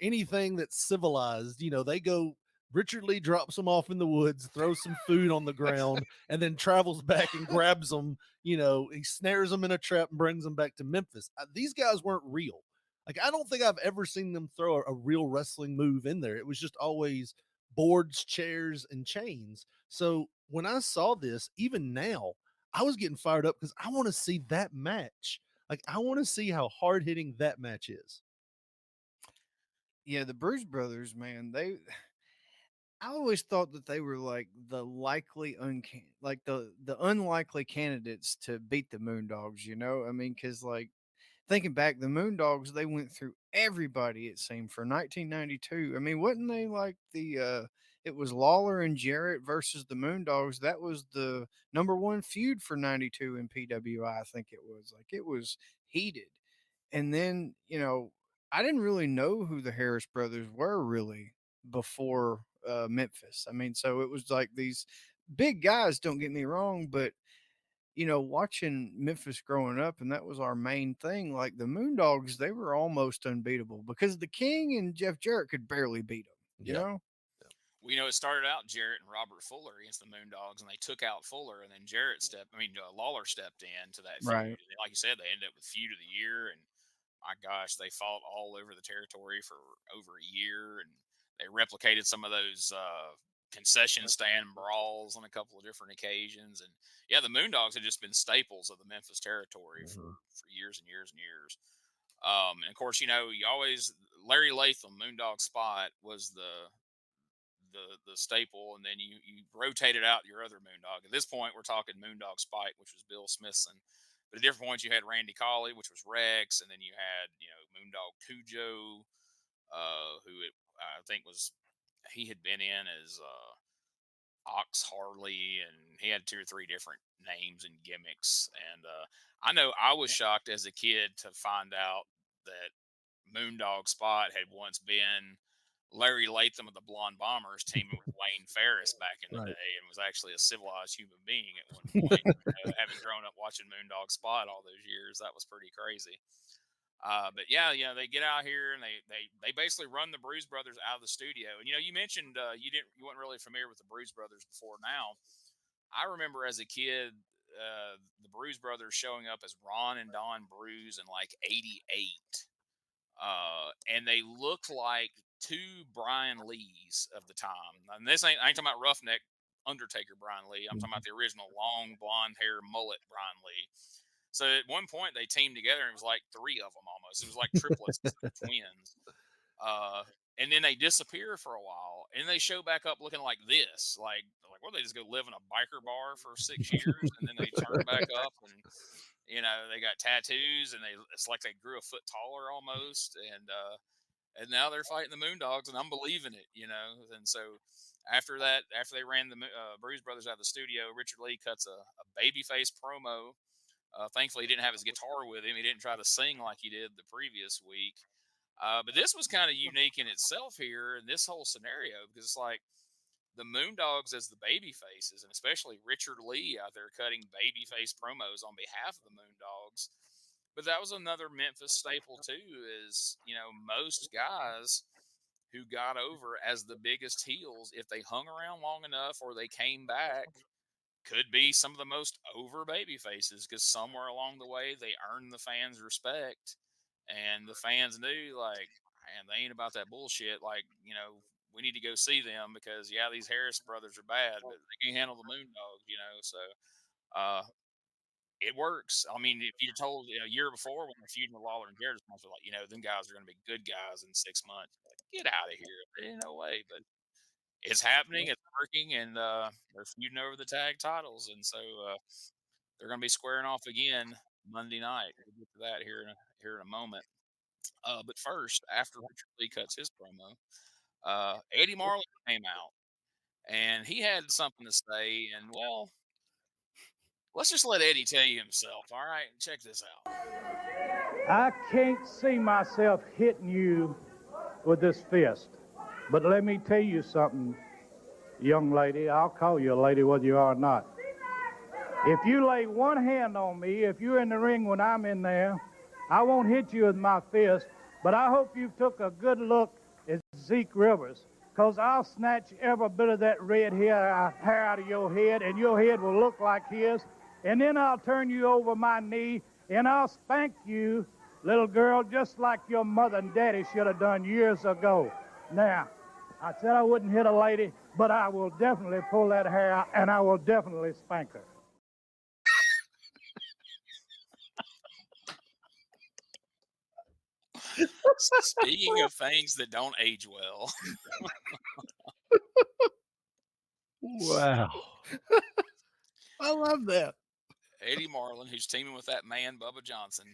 anything that's civilized. They go. Richard Lee drops them off in the woods, throws some food on the ground, and then travels back and grabs them. He snares them in a trap and brings them back to Memphis. These guys weren't real. Like, I don't think I've ever seen them throw a real wrestling move in there. It was just always boards, chairs, and chains. So when I saw this, even now, I was getting fired up because I want to see that match. Like, I want to see how hard hitting that match is. Yeah, the Bruise Brothers, man, I always thought that they were like the unlikely candidates to beat the Moondogs, I mean, because like thinking back, the Moondogs, they went through everybody, it seemed, for 1992. I mean, wasn't they like it was Lawler and Jarrett versus the Moondogs. That was the #1 feud for 92 in PWI, I think it was. Like, it was heated. And then, I didn't really know who the Harris brothers were really before Memphis. I mean, so it was like these big guys, don't get me wrong, but watching Memphis growing up, and that was our main thing. Like the Moondogs, they were almost unbeatable because the King and Jeff Jarrett could barely beat them. You know? Well, it started out Jarrett and Robert Fuller against the Moondogs, and they took out Fuller, and then Lawler stepped in to that feud. Right. And like you said, they ended up with feud of the year, and my gosh, they fought all over the territory for over a year, and they replicated some of those concession stand brawls on a couple of different occasions. And yeah, the Moondogs had just been staples of the Memphis territory for years and years and years. And of course, Larry Latham, Moondog Spot, was the staple, and then you rotated out your other Moondog. At this point, we're talking Moondog Spike, which was Bill Smithson. But at different points, you had Randy Colley, which was Rex, and then you had Moondog Cujo, who I think he had been in as Ox Harley, and he had 2 or 3 different names and gimmicks. And I know I was shocked as a kid to find out that Moondog Spot had once been Larry Latham of the Blonde Bombers teaming with Wayne Ferris back in the Right. day, and was actually a civilized human being at one point. Having grown up watching Moondog Spot all those years, that was pretty crazy. But yeah, they get out here and they basically run the Bruise Brothers out of the studio. And you mentioned you weren't really familiar with the Bruise Brothers before now. I remember as a kid the Bruise Brothers showing up as Ron and Don Bruise in like '88. And they looked like 2 Brian Lees of the time. And I ain't talking about Roughneck Undertaker Brian Lee. I'm talking about the original long blonde hair mullet Brian Lee. So at one point they teamed together and it was like 3 of them almost. It was like triplets instead of twins. And then they disappear for a while and they show back up looking like this. Like well, they just go live in a biker bar for 6 years and then they turn back up and they got tattoos and it's like they grew a foot taller almost. And now they're fighting the Moondogs and I'm believing it, And so after they ran the Bruise Brothers out of the studio, Richard Lee cuts a babyface promo. Thankfully, he didn't have his guitar with him. He didn't try to sing like he did the previous week. But this was kind of unique in itself here in this whole scenario because it's like the Moondogs as the babyfaces, and especially Richard Lee out there cutting babyface promos on behalf of the Moondogs. But that was another Memphis staple too, is most guys who got over as the biggest heels, if they hung around long enough or they came back, could be some of the most over baby faces because somewhere along the way they earned the fans' respect, and the fans knew like, man, they ain't about that bullshit. Like, we need to go see them because these Harris brothers are bad, but they can handle the Moondogs, So it works. I mean, if you're told a year before when they're feuding with Lawler and Jarrett, like, them guys are going to be good guys in 6 months. Like, get out of here! Ain't no way, but. It's happening. It's working, and they're feuding over the tag titles, and so they're going to be squaring off again Monday night. We'll get to that here in a moment. But first, after Richard Lee cuts his promo, Eddie Marlin came out, and he had something to say. And well, let's just let Eddie tell you himself. All right, check this out. I can't see myself hitting you with this fist. But let me tell you something, young lady. I'll call you a lady whether you are or not. If you lay one hand on me, if you're in the ring when I'm in there, I won't hit you with my fist, but I hope you took a good look at Zeke Rivers, because I'll snatch every bit of that red hair out of your head, and your head will look like his, and then I'll turn you over my knee, and I'll spank you, little girl, just like your mother and daddy should have done years ago. Now, I said I wouldn't hit a lady, but I will definitely pull that hair out, and I will definitely spank her. Speaking of things that don't age well. Wow. I love that. Eddie Marlin, who's teaming with that man, Bubba Johnson.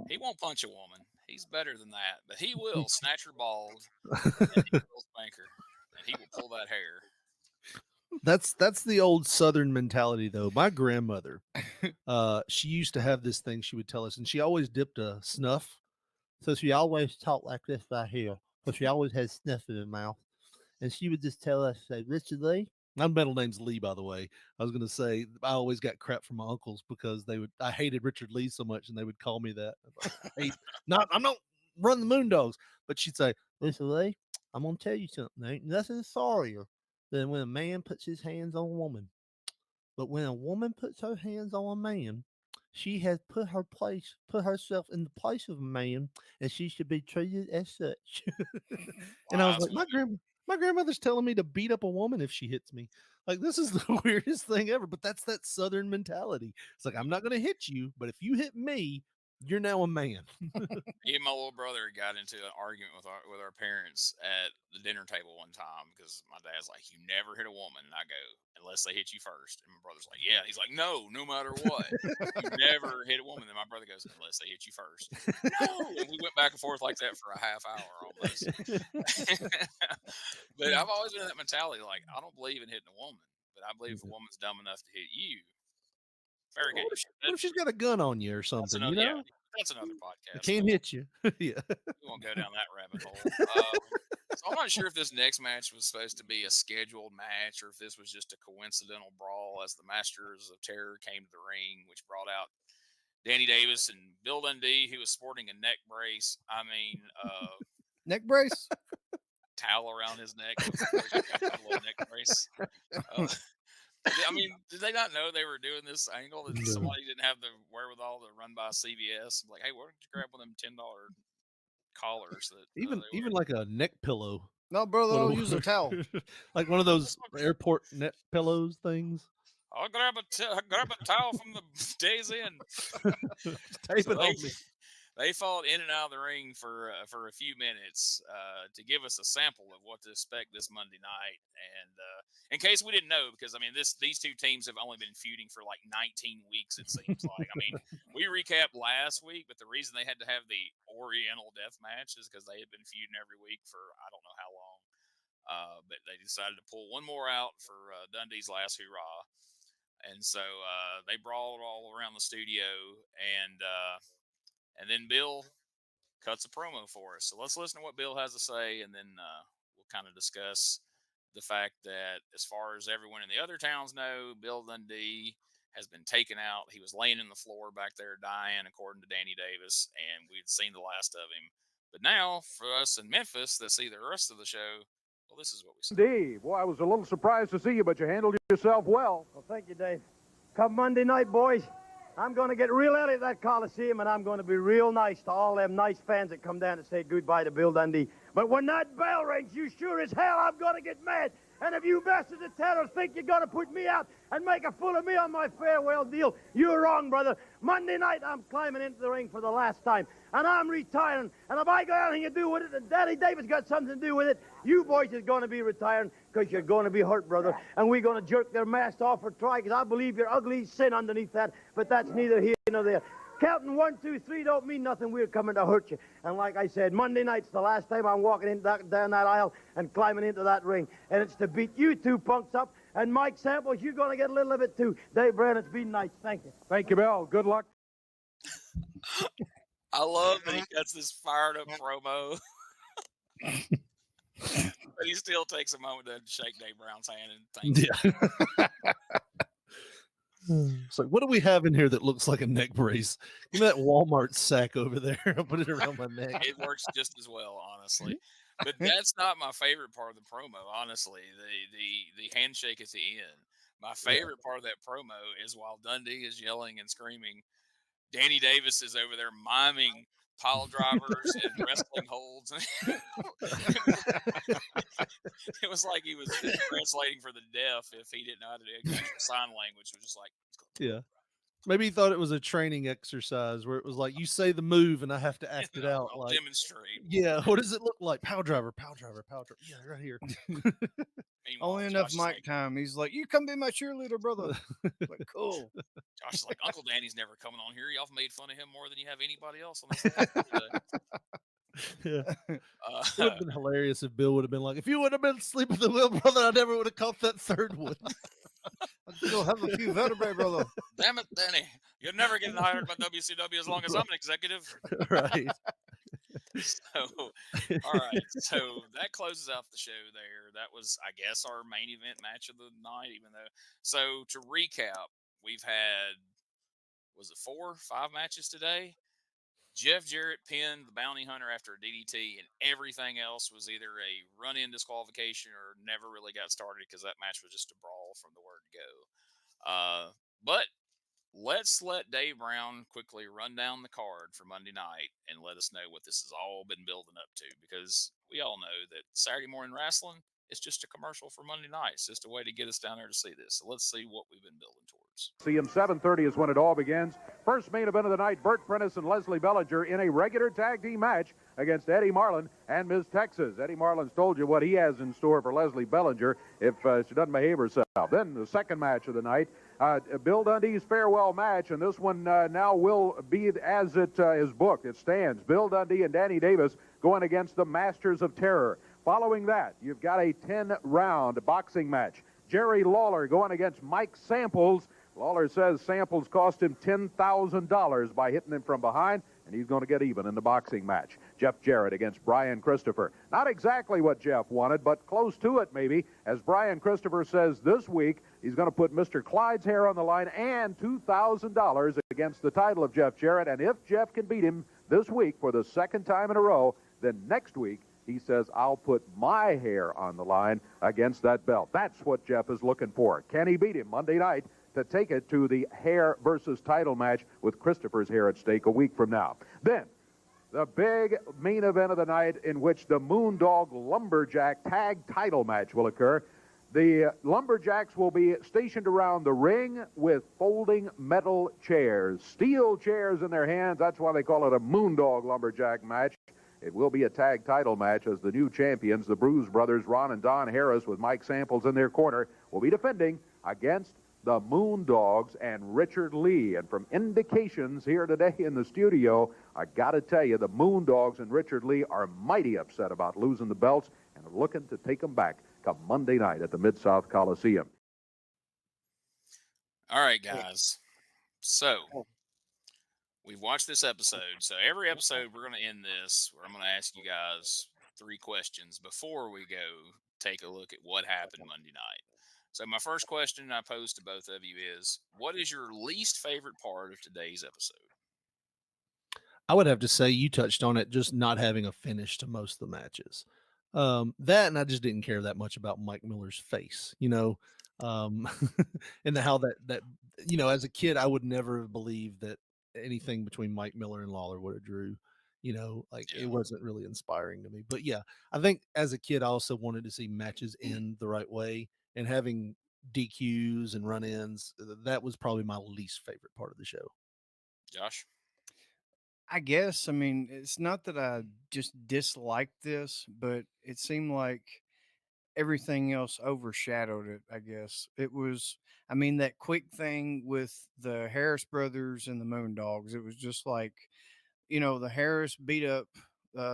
He won't punch a woman. He's better than that. But he will snatch her bald, and he will spank her, and he will pull that hair. That's the old Southern mentality, though. My grandmother, she used to have this thing she would tell us, and she always dipped a snuff. So she always talked like this right here, but she always had snuff in her mouth. And she would just tell us, say, Richard Lee. My middle name's Lee, by the way. I was going to say, I always got crap from my uncles because I hated Richard Lee so much, and they would call me that. I'm not run the Moondogs, but she'd say, Richard Lee, I'm going to tell you something. Ain't nothing sorrier than when a man puts his hands on a woman. But when a woman puts her hands on a man, she has put herself in the place of a man, and she should be treated as such. And I was like, my grandmother's telling me to beat up a woman if she hits me. Like, this is the weirdest thing ever. But that's that Southern mentality. It's like, I'm not going to hit you, but if you hit me, You're now a man. Me and my little brother got into an argument with our parents at the dinner table one time because my dad's like, "You never hit a woman," and I go, "Unless they hit you first." And my brother's like, "Yeah." He's like, "No, no matter what, you never hit a woman." And my brother goes, "Unless they hit you first." No, and we went back and forth like that for a half hour almost. But I've always been in that mentality, like I don't believe in hitting a woman, but I believe if a woman's dumb enough to hit you, very good. What if she's got a gun on you or something? You know, Yeah, that's another they podcast. can't hit you. Yeah. We won't go down that rabbit hole. So I'm not sure if this next match was supposed to be a scheduled match or if this was just a coincidental brawl as the Masters of Terror came to the ring, which brought out Danny Davis and Bill Dundee, who was sporting a neck brace. I mean, Neck brace? towel around his neck. A little neck brace. I mean, did they not know they were doing this angle? That somebody didn't have the wherewithal to run by CVS? Like, hey, why don't you grab one of them $10 collars? That even like a neck pillow. No, brother, I'll use a towel. Like one of those airport neck pillows things. I'll grab a towel from the Days Inn. Tape it on me. They fought in and out of the ring for a few minutes to give us a sample of what to expect this Monday night. And in case we didn't know, because I mean, these two teams have only been feuding for like 19 weeks. It seems like. I mean, we recapped last week, but the reason they had to have the Oriental Death match is because they had been feuding every week for I don't know how long. But they decided to pull one more out for Dundee's last hurrah, and so they brawled all around the studio and then Bill cuts a promo for us. So let's listen to what Bill has to say, and then we'll kind of discuss the fact that as far as everyone in the other towns know, Bill Dundee has been taken out. He was laying in the floor back there dying, according to Danny Davis, and we'd seen the last of him. But now, for us in Memphis that see the rest of the show, well, this is what we see. Dave, boy, I was a little surprised to see you, but you handled yourself well. Well, thank you, Dave. Come Monday night, boys, I'm going to get real out of that Coliseum, and I'm going to be real nice to all them nice fans that come down to say goodbye to Bill Dundee. But when that bell rings, you sure as hell I'm going to get mad. And if you bastards of terror think you're going to put me out and make a fool of me on my farewell deal, you're wrong, brother. Monday night, I'm climbing into the ring for the last time, and I'm retiring. And if I got anything to do with it, and Daddy Davis got something to do with it, you boys is going to be retiring because you're going to be hurt, brother. And we're going to jerk their masks off or try, because I believe you're ugly sin underneath that, but that's neither here nor there. Counting 1, 2, 3 don't mean nothing. We're coming to hurt you. And like I said, Monday night's the last time I'm walking down that aisle and climbing into that ring. And it's to beat you two punks up. And Mike Samples, you're going to get a little of it too. Dave Brown, it's been nice. Thank you. Thank you, Bill. Good luck. I love that he cuts this fired up promo. But he still takes a moment to shake Dave Brown's hand and thank him. It's like, what do we have in here that looks like a neck brace? Give me that Walmart sack over there. I'll put it around my neck. It works just as well, honestly. But that's not my favorite part of the promo, honestly. The handshake at the end. My favorite part of that promo is while Dundee is yelling and screaming, Danny Davis is over there miming pile drivers and wrestling holds. It was like he was translating for the deaf if he didn't know how to do sign language. It was just like, yeah. Maybe he thought it was a training exercise where it was like, you say the move and I have to act it out. I'll like demonstrate. Yeah. What does it look like? Power driver. Yeah, right here. Only enough mic time. He's like, you come be my cheerleader, brother. Like, cool. Josh is like, Uncle Danny's never coming on here. Y'all have made fun of him more than you have anybody else on this. Yeah. It would have been hilarious if Bill would have been like, if you would have been sleeping with the wheel, brother, I never would have caught that third one. I still have a few vertebrae, brother. Damn it, Danny. You're never getting hired by WCW as long as I'm an executive. Right. So, all right. So that closes out the show there. That was, I guess, our main event match of the night, even though. So to recap, we've had, was it 4, 5 matches today? Jeff Jarrett pinned the Bounty Hunter after a DDT, and everything else was either a run-in disqualification or never really got started because that match was just a brawl from the word go. But let's let Dave Brown quickly run down the card for Monday night and let us know what this has all been building up to, because we all know that Saturday morning wrestling is just a commercial for Monday night. It's just a way to get us down there to see this. So let's see what we've been building towards. episodes. CM 7:30 is when it all begins. First main event of the night, Bert Prentice and Leslie Bellinger in a regular tag team match against Eddie Marlin and Ms. Texas. Eddie Marlin's told you what he has in store for Leslie Bellinger if she doesn't behave herself. Then the second match of the night, Bill Dundee's farewell match, and this one now will be as it is booked. It stands. Bill Dundee and Danny Davis going against the Masters of Terror. Following that, you've got a 10-round boxing match. Jerry Lawler going against Mike Samples. Lawler says Samples cost him $10,000 by hitting him from behind, and he's going to get even in the boxing match. Jeff Jarrett against Brian Christopher. Not exactly what Jeff wanted, but close to it maybe, as Brian Christopher says this week he's going to put Mr. Clyde's hair on the line and $2,000 against the title of Jeff Jarrett. And if Jeff can beat him this week for the second time in a row, then next week he says, I'll put my hair on the line against that belt. That's what Jeff is looking for. Can he beat him Monday night to take it to the hair versus title match with Christopher's hair at stake a week from now? Then, the big main event of the night in which the Moondog Lumberjack tag title match will occur. The Lumberjacks will be stationed around the ring with folding metal chairs, steel chairs in their hands. That's why they call it a Moondog Lumberjack match. It will be a tag title match as the new champions, the Bruise Brothers, Ron and Don Harris, with Mike Samples in their corner, will be defending against the Moondogs and Richard Lee. And from indications here today in the studio, I got to tell you, the Moondogs and Richard Lee are mighty upset about losing the belts and are looking to take them back come Monday night at the Mid-South Coliseum. All right, guys. So we've watched this episode. So every episode we're going to end this where I'm going to ask you guys 3 questions before we go take a look at what happened Monday night. So my first question I pose to both of you is, what is your least favorite part of today's episode? I would have to say you touched on it, just not having a finish to most of the matches. That, and I just didn't care that much about Mike Miller's face, and how that as a kid, I would never have believed that anything between Mike Miller and Lawler would have drew, it wasn't really inspiring to me. But yeah, I think as a kid, I also wanted to see matches end the right way, and having DQs and run-ins, that was probably my least favorite part of the show. Josh? I guess, it's not that I just disliked this, but it seemed like everything else overshadowed it, I guess. It was, that quick thing with the Harris brothers and the Moondogs. It was just like, the Harris beat up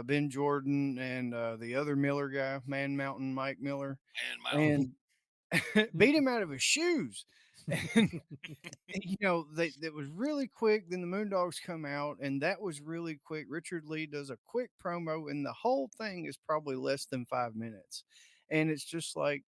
Ben Jordan and the other Miller guy, Man Mountain Mike Miller, and beat him out of his shoes. And, that was really quick. Then the Moondogs come out, and that was really quick. Richard Lee does a quick promo, and the whole thing is probably less than 5 minutes. And it's just like,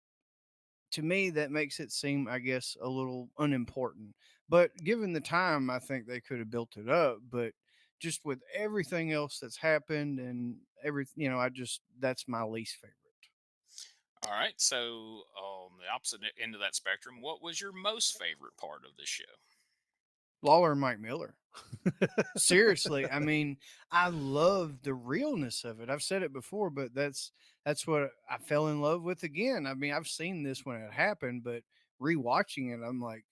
to me, that makes it seem, I guess, a little unimportant. But given the time, I think they could have built it up. But just with everything else that's happened and everything, that's my least favorite. All right. So on the opposite end of that spectrum, what was your most favorite part of this show? Lawler and Mike Miller. Seriously, I love the realness of it. I've said it before, but that's what I fell in love with again. I've seen this when it happened, but rewatching it, I'm like,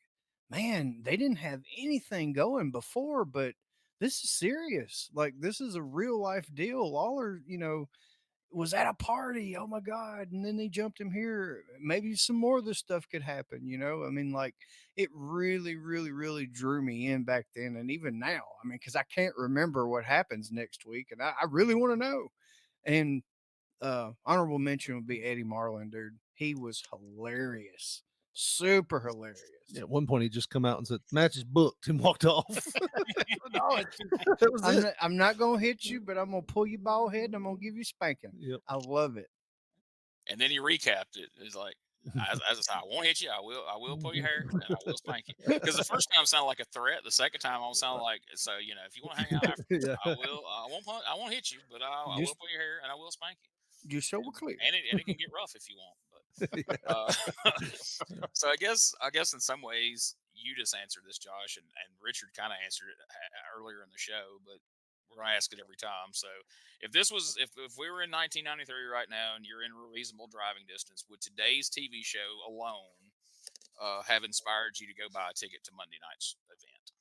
man, they didn't have anything going before, but this is serious. Like, this is a real life deal. Lawler, was at a party. Oh my God. And then they jumped him here. Maybe some more of this stuff could happen, it really, really, really drew me in back then. And even now, because I can't remember what happens next week. And I really want to know. And honorable mention would be Eddie Marlin, dude. He was hilarious. Super hilarious. Yeah, at one point, he just come out and said, "Match is booked," and walked off. No, I'm not going to hit you, but I'm going to pull your bald head and I'm going to give you a spanking. Yep. I love it. And then he recapped it. It's like, as I said, I won't hit you. I will pull your hair and I will spank you. Because the first time sounded like a threat. The second time I'll sound like, so, if you want to hang out after, Yeah. I won't hit you, but I will pull your hair and I will spank you. Just so we're clear. And it can get rough if you want. But so I guess in some ways you just answered this, Josh, and Richard kind of answered it earlier in the show, but we're gonna ask it every time. So if we were in 1993 right now and you're in reasonable driving distance, would today's TV show alone have inspired you to go buy a ticket to Monday night's event?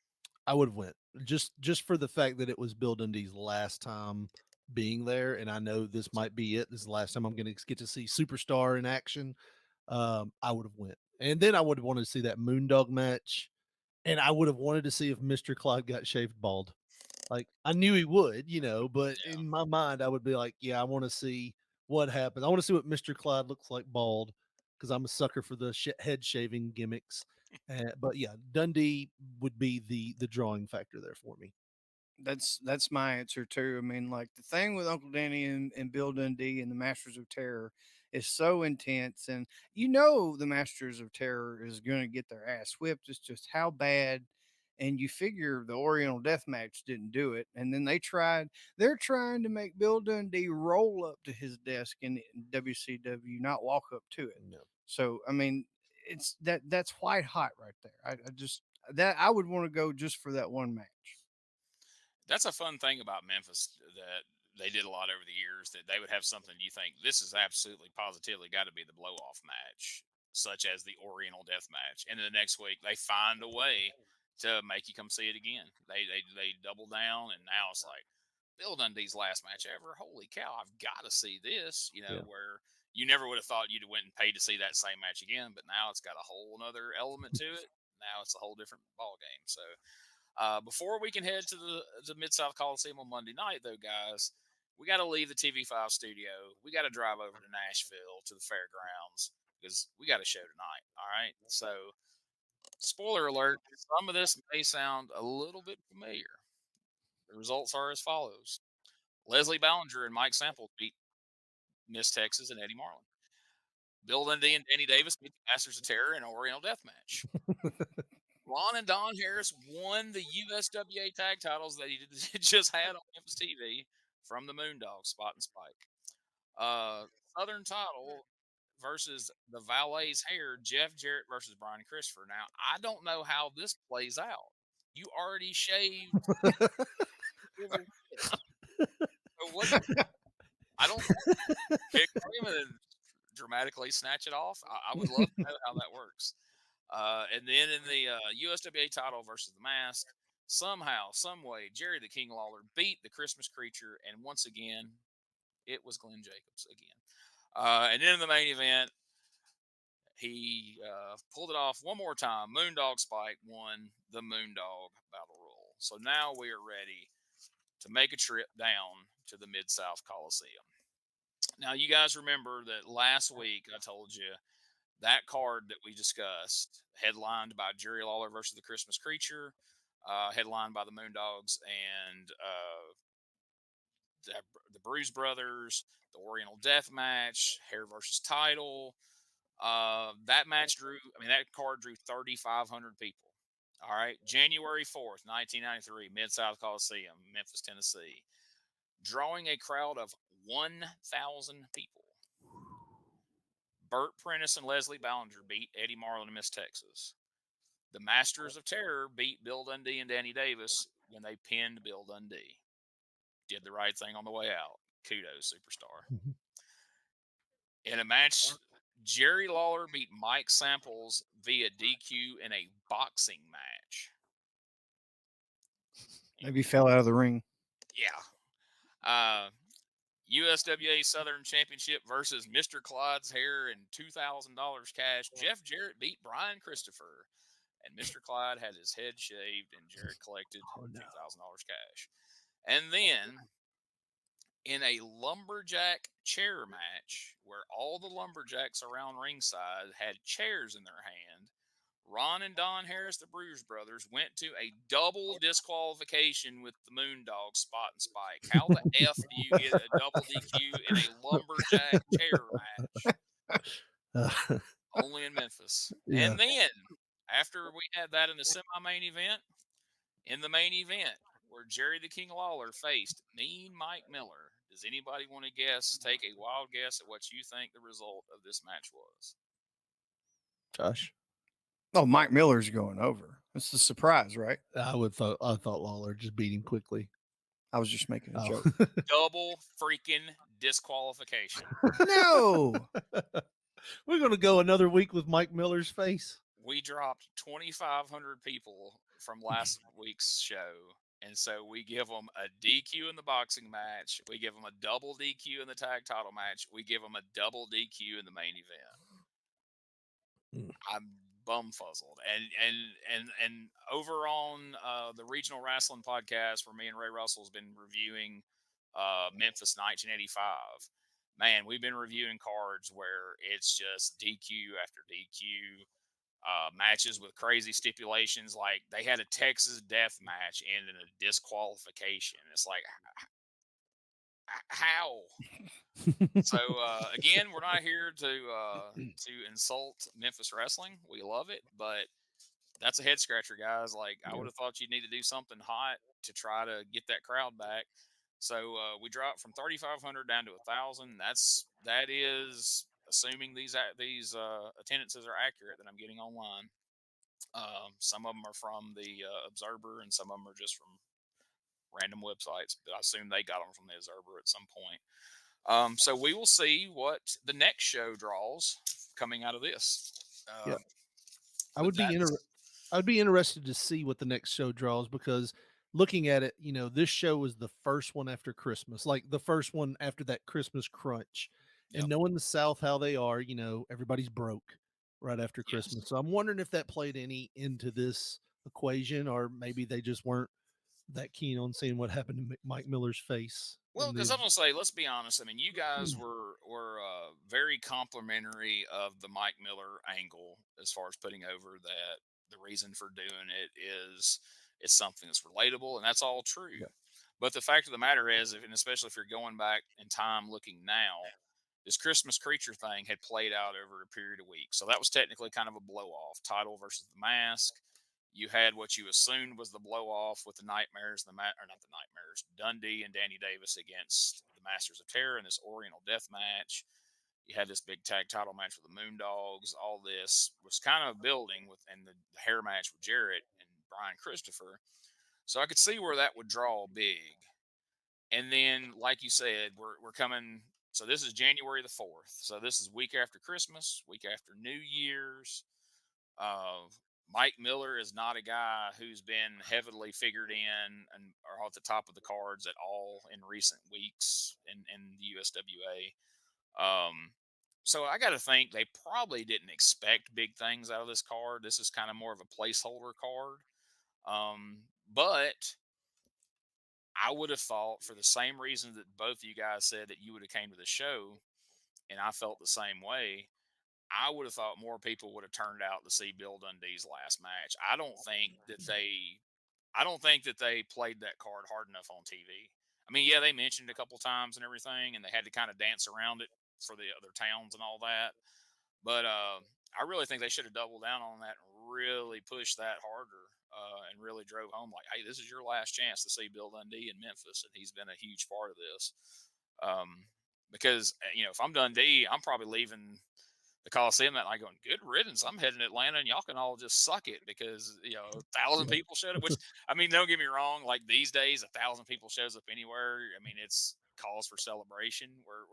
I would have went just for the fact that it was Bill Dundee's last time being there, and I know this might be it. This is the last time I'm going to get to see Superstar in action. I would have went, and then I would have wanted to see that Moondog match, and I would have wanted to see if Mr. Clyde got shaved bald. Like I knew he would, but in my mind, I would be like, yeah, I want to see what happens. I want to see what Mr. Clyde looks like bald because I'm a sucker for the head shaving gimmicks. But yeah, Dundee would be the drawing factor there for me. That's my answer too. I mean, like the thing with Uncle Danny and Bill Dundee and the Masters of Terror is so intense, and the Masters of Terror is going to get their ass whipped. It's just how bad. And you figure the Oriental Death Match didn't do it, and then they're trying to make Bill Dundee roll up to his desk in WCW, not walk up to it. No. So I mean, that's white hot right there. I would want to go just for that one match. That's a fun thing about Memphis that they did a lot over the years, that they would have something you think this is absolutely positively got to be the blow-off match, such as the Oriental Death Match. And then the next week they find a way to make you come see it again. They double down, and now it's like Bill Dundee's last match ever. Holy cow, I've got to see this, where you never would have thought you'd have went and paid to see that same match again, but now it's got a whole other element to it. Now it's a whole different ball game. So before we can head to the Mid-South Coliseum on Monday night, though, guys, we got to leave the TV5 studio. We got to drive over to Nashville to the fairgrounds because we got a show tonight. All right. So, spoiler alert, some of this may sound a little bit familiar. The results are as follows. Leslie Ballinger and Mike Samples beat Miss Texas and Eddie Marlin. Bill Dundee and Danny Davis beat the Masters of Terror in an Oriental Death Match. Ron and Don Harris won the USWA tag titles that he just had on Memphis TV from the Moondogs, Spot and Spike. Southern title versus the Valet's Hair, Jeff Jarrett versus Brian Christopher. Now, I don't know how this plays out. You already shaved. So what? I don't pick him and dramatically snatch it off. I would love to know how that works. And then in the USWA title versus the Mask, somehow, some way, Jerry the King Lawler beat the Christmas Creature, and once again, it was Glenn Jacobs again. And then in the main event, he pulled it off one more time. Moondog Spike won the Moondog Battle Royal. So now we are ready to make a trip down to the Mid-South Coliseum. Now, you guys remember that last week I told you that card that we discussed, headlined by Jerry Lawler versus the Christmas Creature, headlined by the Moondogs and the Bruise Brothers, the Oriental Death Match, Hair versus Title. That card drew 3,500 people. All right. January 4th, 1993, Mid-South Coliseum, Memphis, Tennessee, drawing a crowd of 1,000 people. Burt Prentice and Leslie Ballinger beat Eddie Marlin and Miss Texas. The Masters of Terror beat Bill Dundee and Danny Davis when they pinned Bill Dundee. Did the right thing on the way out. Kudos, Superstar. In a match, Jerry Lawler beat Mike Samples via DQ in a boxing match. Maybe fell out of the ring. Yeah. USWA Southern Championship versus Mr. Clyde's Hair and $2,000 cash. Jeff Jarrett beat Brian Christopher, and Mr. Clyde had his head shaved, and Jarrett collected $2,000 cash. And then, in a lumberjack chair match where all the lumberjacks around ringside had chairs in their hand, Ron and Don Harris, the Bruise Brothers, went to a double disqualification with the Moondog, Spot and Spike. How the F do you get a double DQ in a lumberjack chair match? Only in Memphis. Yeah. And then, after we had that in the semi-main event, in the main event, where Jerry the King Lawler faced Mean Mike Miller, does anybody want to take a wild guess at what you think the result of this match was? Josh? Oh, Mike Miller's going over. It's the surprise, right? I thought Lawler just beat him quickly. I was just making a joke. Double freaking disqualification. No. We're going to go another week with Mike Miller's face. we dropped 2,500 people from last week's show. And so we give them a DQ in the boxing match. We give them a double DQ in the tag title match. We give them a double DQ in the main event. I'm bumfuzzled. And over on the Regional Wrestling Podcast, where me and Ray Russell has been reviewing Memphis 1985. Man, we've been reviewing cards where it's just DQ after DQ. Matches with crazy stipulations, like they had a Texas death match end in a disqualification. It's like, how? So again, we're not here to insult Memphis wrestling. We love it, but that's a head scratcher, guys. Like, I would have thought you'd need to do something hot to try to get that crowd back. So we dropped from 3,500 down to 1,000. That is assuming these attendances are accurate that I'm getting online. Some of them are from the Observer, and some of them are just from random websites. But I assume they got them from the Observer at some point. So we will see what the next show draws coming out of this. I would be interested to see what the next show draws, because looking at it, this show was the first one after Christmas, like the first one after that Christmas crunch. And knowing the South, how they are, everybody's broke right after Christmas. So I'm wondering if that played any into this equation, or maybe they just weren't that keen on seeing what happened to Mike Miller's face. Well, because I'm going to say, let's be honest. I mean, you guys were very complimentary of the Mike Miller angle as far as putting over that the reason for doing it is it's something that's relatable, and that's all true. Yeah. But the fact of the matter is, and especially if you're going back in time looking now, this Christmas creature thing had played out over a period of weeks. So that was technically kind of a blow-off. Title versus the Mask. You had what you assumed was the blow-off with the Nightmares, or not the Nightmares, Dundee and Danny Davis against the Masters of Terror in this Oriental Death match. You had this big tag title match with the Moondogs. All this was kind of building and the hair match with Jarrett and Brian Christopher. So I could see where that would draw big. And then, like you said, we're coming. So this is January the 4th. So this is week after Christmas, week after New Year's. Mike Miller is not a guy who's been heavily figured in or at the top of the cards at all in recent weeks in the USWA. So I got to think they probably didn't expect big things out of this card. This is kind of more of a placeholder card. But I would have thought, for the same reason that both of you guys said that you would have came to the show, and I felt the same way, I would have thought more people would have turned out to see Bill Dundee's last match. I don't think that they played that card hard enough on TV. I mean, yeah, they mentioned it a couple times and everything, and they had to kind of dance around it for the other towns and all that. But I really think they should have doubled down on that and really pushed that harder. And really drove home like, hey, this is your last chance to see Bill Dundee in Memphis, and he's been a huge part of this. Because, if I'm Dundee, I'm probably leaving the Coliseum that night going, good riddance, I'm heading to Atlanta, and y'all can all just suck it because, 1,000 people showed up, which, I mean, don't get me wrong, like these days, 1,000 people shows up anywhere. I mean, it's cause for celebration. We're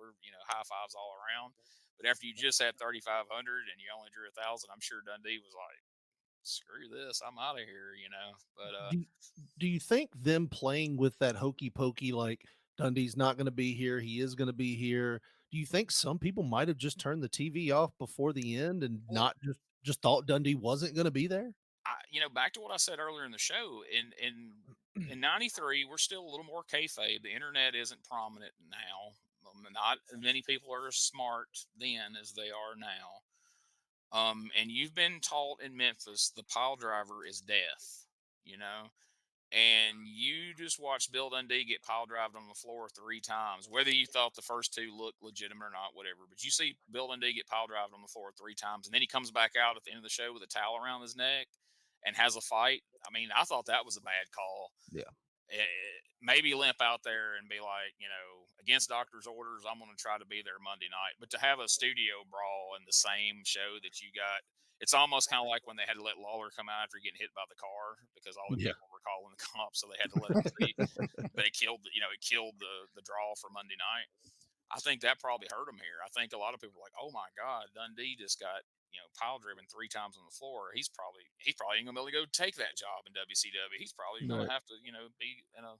high fives all around. But after you just had 3,500 and you only drew 1,000, I'm sure Dundee was like, screw this, I'm out of here, But do you think them playing with that hokey pokey, like Dundee's not going to be here, he is going to be here, do you think some people might have just turned the TV off before the end and not just thought Dundee wasn't going to be there? Back to what I said earlier in the show, in 93, we're still a little more kayfabe. The internet isn't prominent now. Not many people are as smart then as they are now. And you've been taught in Memphis, the pile driver is death, and you just watched Bill Dundee get pile drived on the floor 3 times, whether you thought the first 2 looked legitimate or not, whatever. But you see Bill Dundee get pile drived on the floor 3 times, and then he comes back out at the end of the show with a towel around his neck and has a fight. I mean, I thought that was a bad call. Yeah. Maybe limp out there and be like, against doctor's orders, I'm going to try to be there Monday night. But to have a studio brawl in the same show that you got, it's almost kind of like when they had to let Lawler come out after getting hit by the car because all the people were calling the cops, so they had to let him see. But it killed the draw for Monday night. I think that probably hurt him here. I think a lot of people were like, oh my God, Dundee just got pile driven 3 times on the floor, he's probably ain't gonna be able to go take that job in WCW. He's probably gonna have to be in a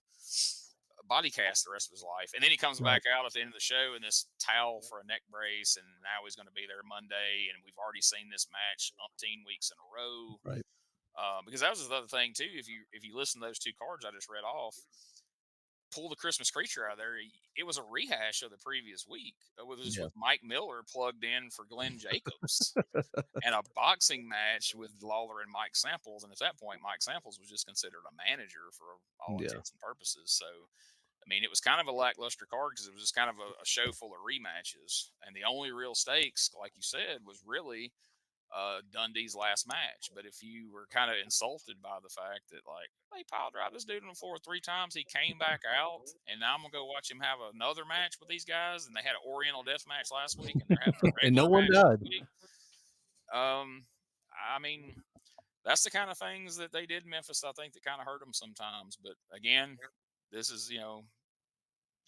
body cast the rest of his life. And then he comes back out at the end of the show in this towel for a neck brace, and now he's going to be there Monday. And we've already seen this match umpteen weeks in a row. Right. Because that was the other thing too. If you listen to those 2 cards I just read off, pull the Christmas creature out of there. It was a rehash of the previous week. It was with Mike Miller plugged in for Glenn Jacobs and a boxing match with Lawler and Mike Samples. And at that point, Mike Samples was just considered a manager for all intents and purposes. So, I mean, it was kind of a lackluster card because it was just kind of a show full of rematches. And the only real stakes, like you said, was really Dundee's last match. But if you were kind of insulted by the fact that, like, they pile drive this dude on the floor 3 times, he came back out, and now I'm gonna go watch him have another match with these guys, and they had an Oriental Death match last week, and they're having a and no one died. I mean, that's the kind of things that they did in Memphis, I think, that kind of hurt them sometimes. But again, this is,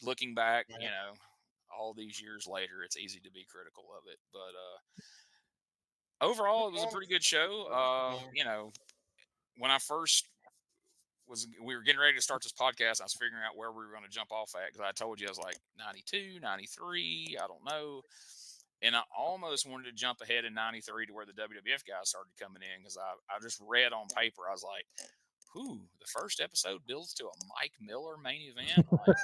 looking back, all these years later, it's easy to be critical of it. But overall, it was a pretty good show. When I first we were getting ready to start this podcast, I was figuring out where we were going to jump off at, because I told you I was like 92, 93, I don't know. And I almost wanted to jump ahead in 93 to where the WWF guys started coming in, because I just read on paper, I was like, the first episode builds to a Mike Miller main event. Like,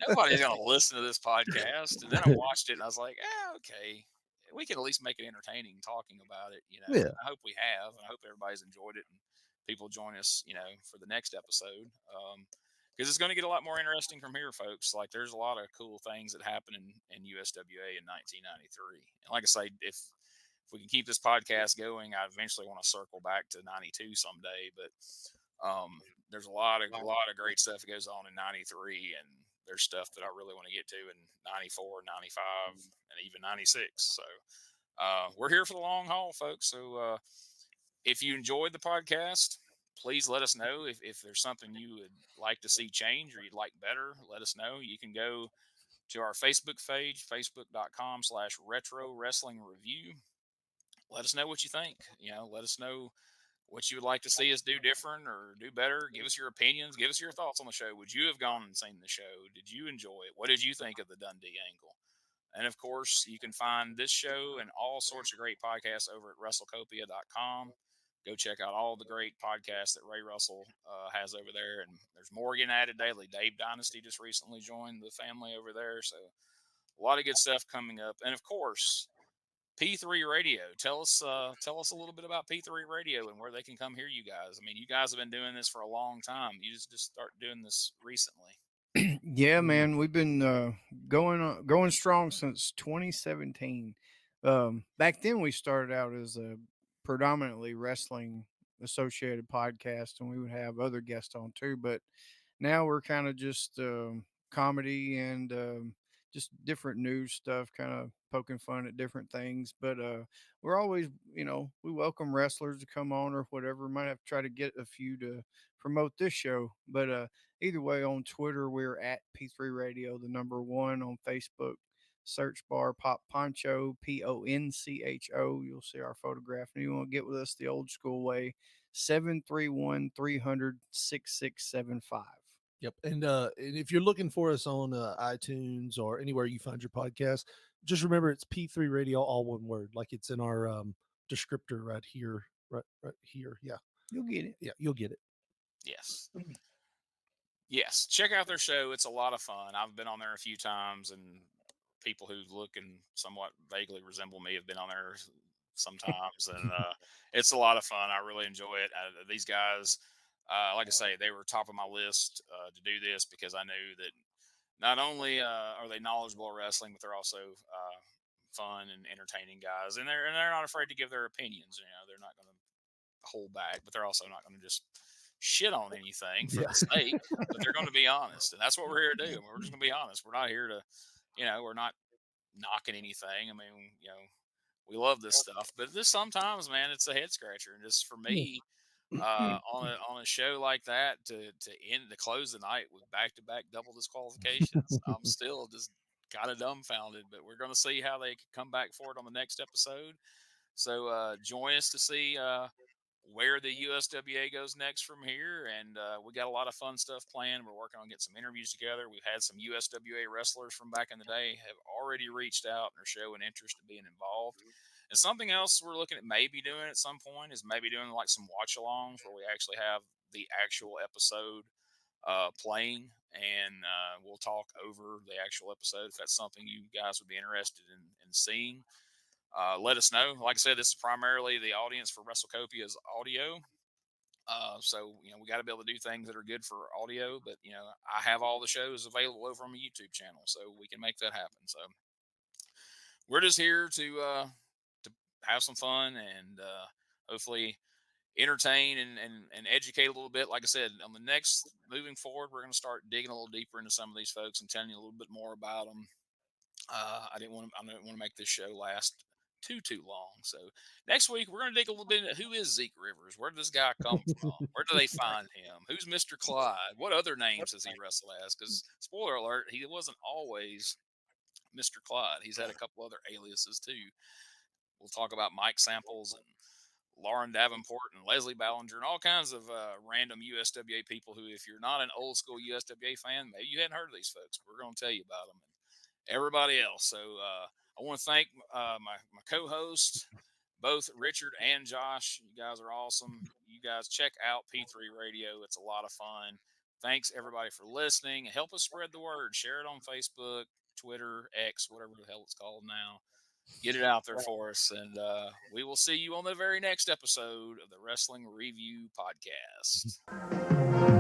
nobody's going to listen to this podcast. And then I watched it, and I was like, okay, we can at least make it entertaining talking about it. I hope we have, and I hope everybody's enjoyed it, and people join us, for the next episode. Because it's going to get a lot more interesting from here, folks. Like, there's a lot of cool things that happened in USWA in 1993. And like I say, if we can keep this podcast going, I eventually want to circle back to 92 someday. But there's a lot of great stuff that goes on in 93, and there's stuff that I really want to get to in 94, 95, and even 96. So we're here for the long haul, folks. So if you enjoyed the podcast, please let us know. If there's something you would like to see change or you'd like better, let us know. You can go to our Facebook page, facebook.com/retro wrestling review. Let us know what you think. Let us know what you would like to see us do different or do better. Give us your opinions. Give us your thoughts on the show. Would you have gone and seen the show? Did you enjoy it? What did you think of the Dundee angle? And of course, you can find this show and all sorts of great podcasts over at WrestleCopia.com. Go check out all the great podcasts that Ray Russell has over there. And there's more getting added daily. Dave Dynasty just recently joined the family over there. So a lot of good stuff coming up. And of course, P3 Radio. Tell us a little bit about P3 Radio and where they can come hear you guys. I mean, you guys have been doing this for a long time. You just start doing this recently. Yeah, man, we've been going strong since 2017. Back then we started out as a predominantly wrestling associated podcast, and we would have other guests on too, but now we're kind of just comedy and just different news stuff, kind of poking fun at different things. But we're always, we welcome wrestlers to come on or whatever. Might have to try to get a few to promote this show, but either way, on Twitter we're at P3 Radio, the number 1. On Facebook, search bar Pop Poncho, Poncho. You'll see our photograph. And you want to get with us the old school way, 731-300-6675. Yep. And if you're looking for us on iTunes or anywhere you find your podcast, just remember it's P3 Radio, all one word, like it's in our descriptor right here. Right here. Yeah. You'll get it. Yeah, you'll get it. Yes. Yes. Check out their show. It's a lot of fun. I've been on there a few times, and people who look and somewhat vaguely resemble me have been on there sometimes. And it's a lot of fun. I really enjoy it. These guys, like I say, they were top of my list to do this because I knew that not only are they knowledgeable at wrestling, but they're also fun and entertaining guys. And they're not afraid to give their opinions. They're not going to hold back, but they're also not going to just shit on anything for the sake, but they're going to be honest. And that's what we're here to do. We're just going to be honest. We're not here to, we're not knocking anything. I mean, we love this stuff, but this sometimes, man, it's a head scratcher. And just for me, on a show like that to close the night with back-to-back double disqualifications, I'm still just kind of dumbfounded. But we're going to see how they come back for it on the next episode. So join us to see where the USWA goes next from here. And we got a lot of fun stuff planned. We're working on getting some interviews together. We've had some USWA wrestlers from back in the day have already reached out and are showing interest in being involved. And something else we're looking at maybe doing at some point is maybe doing like some watch alongs where we actually have the actual episode playing, and we'll talk over the actual episode if that's something you guys would be interested in seeing. Let us know. Like I said, this is primarily the audience for WrestleCopia's audio. So, we got to be able to do things that are good for audio, but, I have all the shows available over on my YouTube channel, so we can make that happen. So we're just here to have some fun and hopefully entertain and educate a little bit. Like I said, on the next moving forward, we're going to start digging a little deeper into some of these folks and telling you a little bit more about them. I didn't want to make this show last too long. So next week we're going to dig a little bit into who is Zeke Rivers? Where did this guy come from? Where do they find him? Who's Mr. Clyde? What other names does he wrestle as? Because spoiler alert, he wasn't always Mr. Clyde. He's had a couple other aliases too. We'll talk about Mike Samples and Lauren Davenport and Leslie Ballinger and all kinds of random USWA people who, if you're not an old school USWA fan, maybe you hadn't heard of these folks. We're going to tell you about them and everybody else. So I want to thank my co-hosts, both Richard and Josh. You guys are awesome. You guys check out P3 Radio. It's a lot of fun. Thanks, everybody, for listening. Help us spread the word. Share it on Facebook, Twitter, X, whatever the hell it's called now. Get it out there for us. And we will see you on the very next episode of the Wrestling Review Podcast.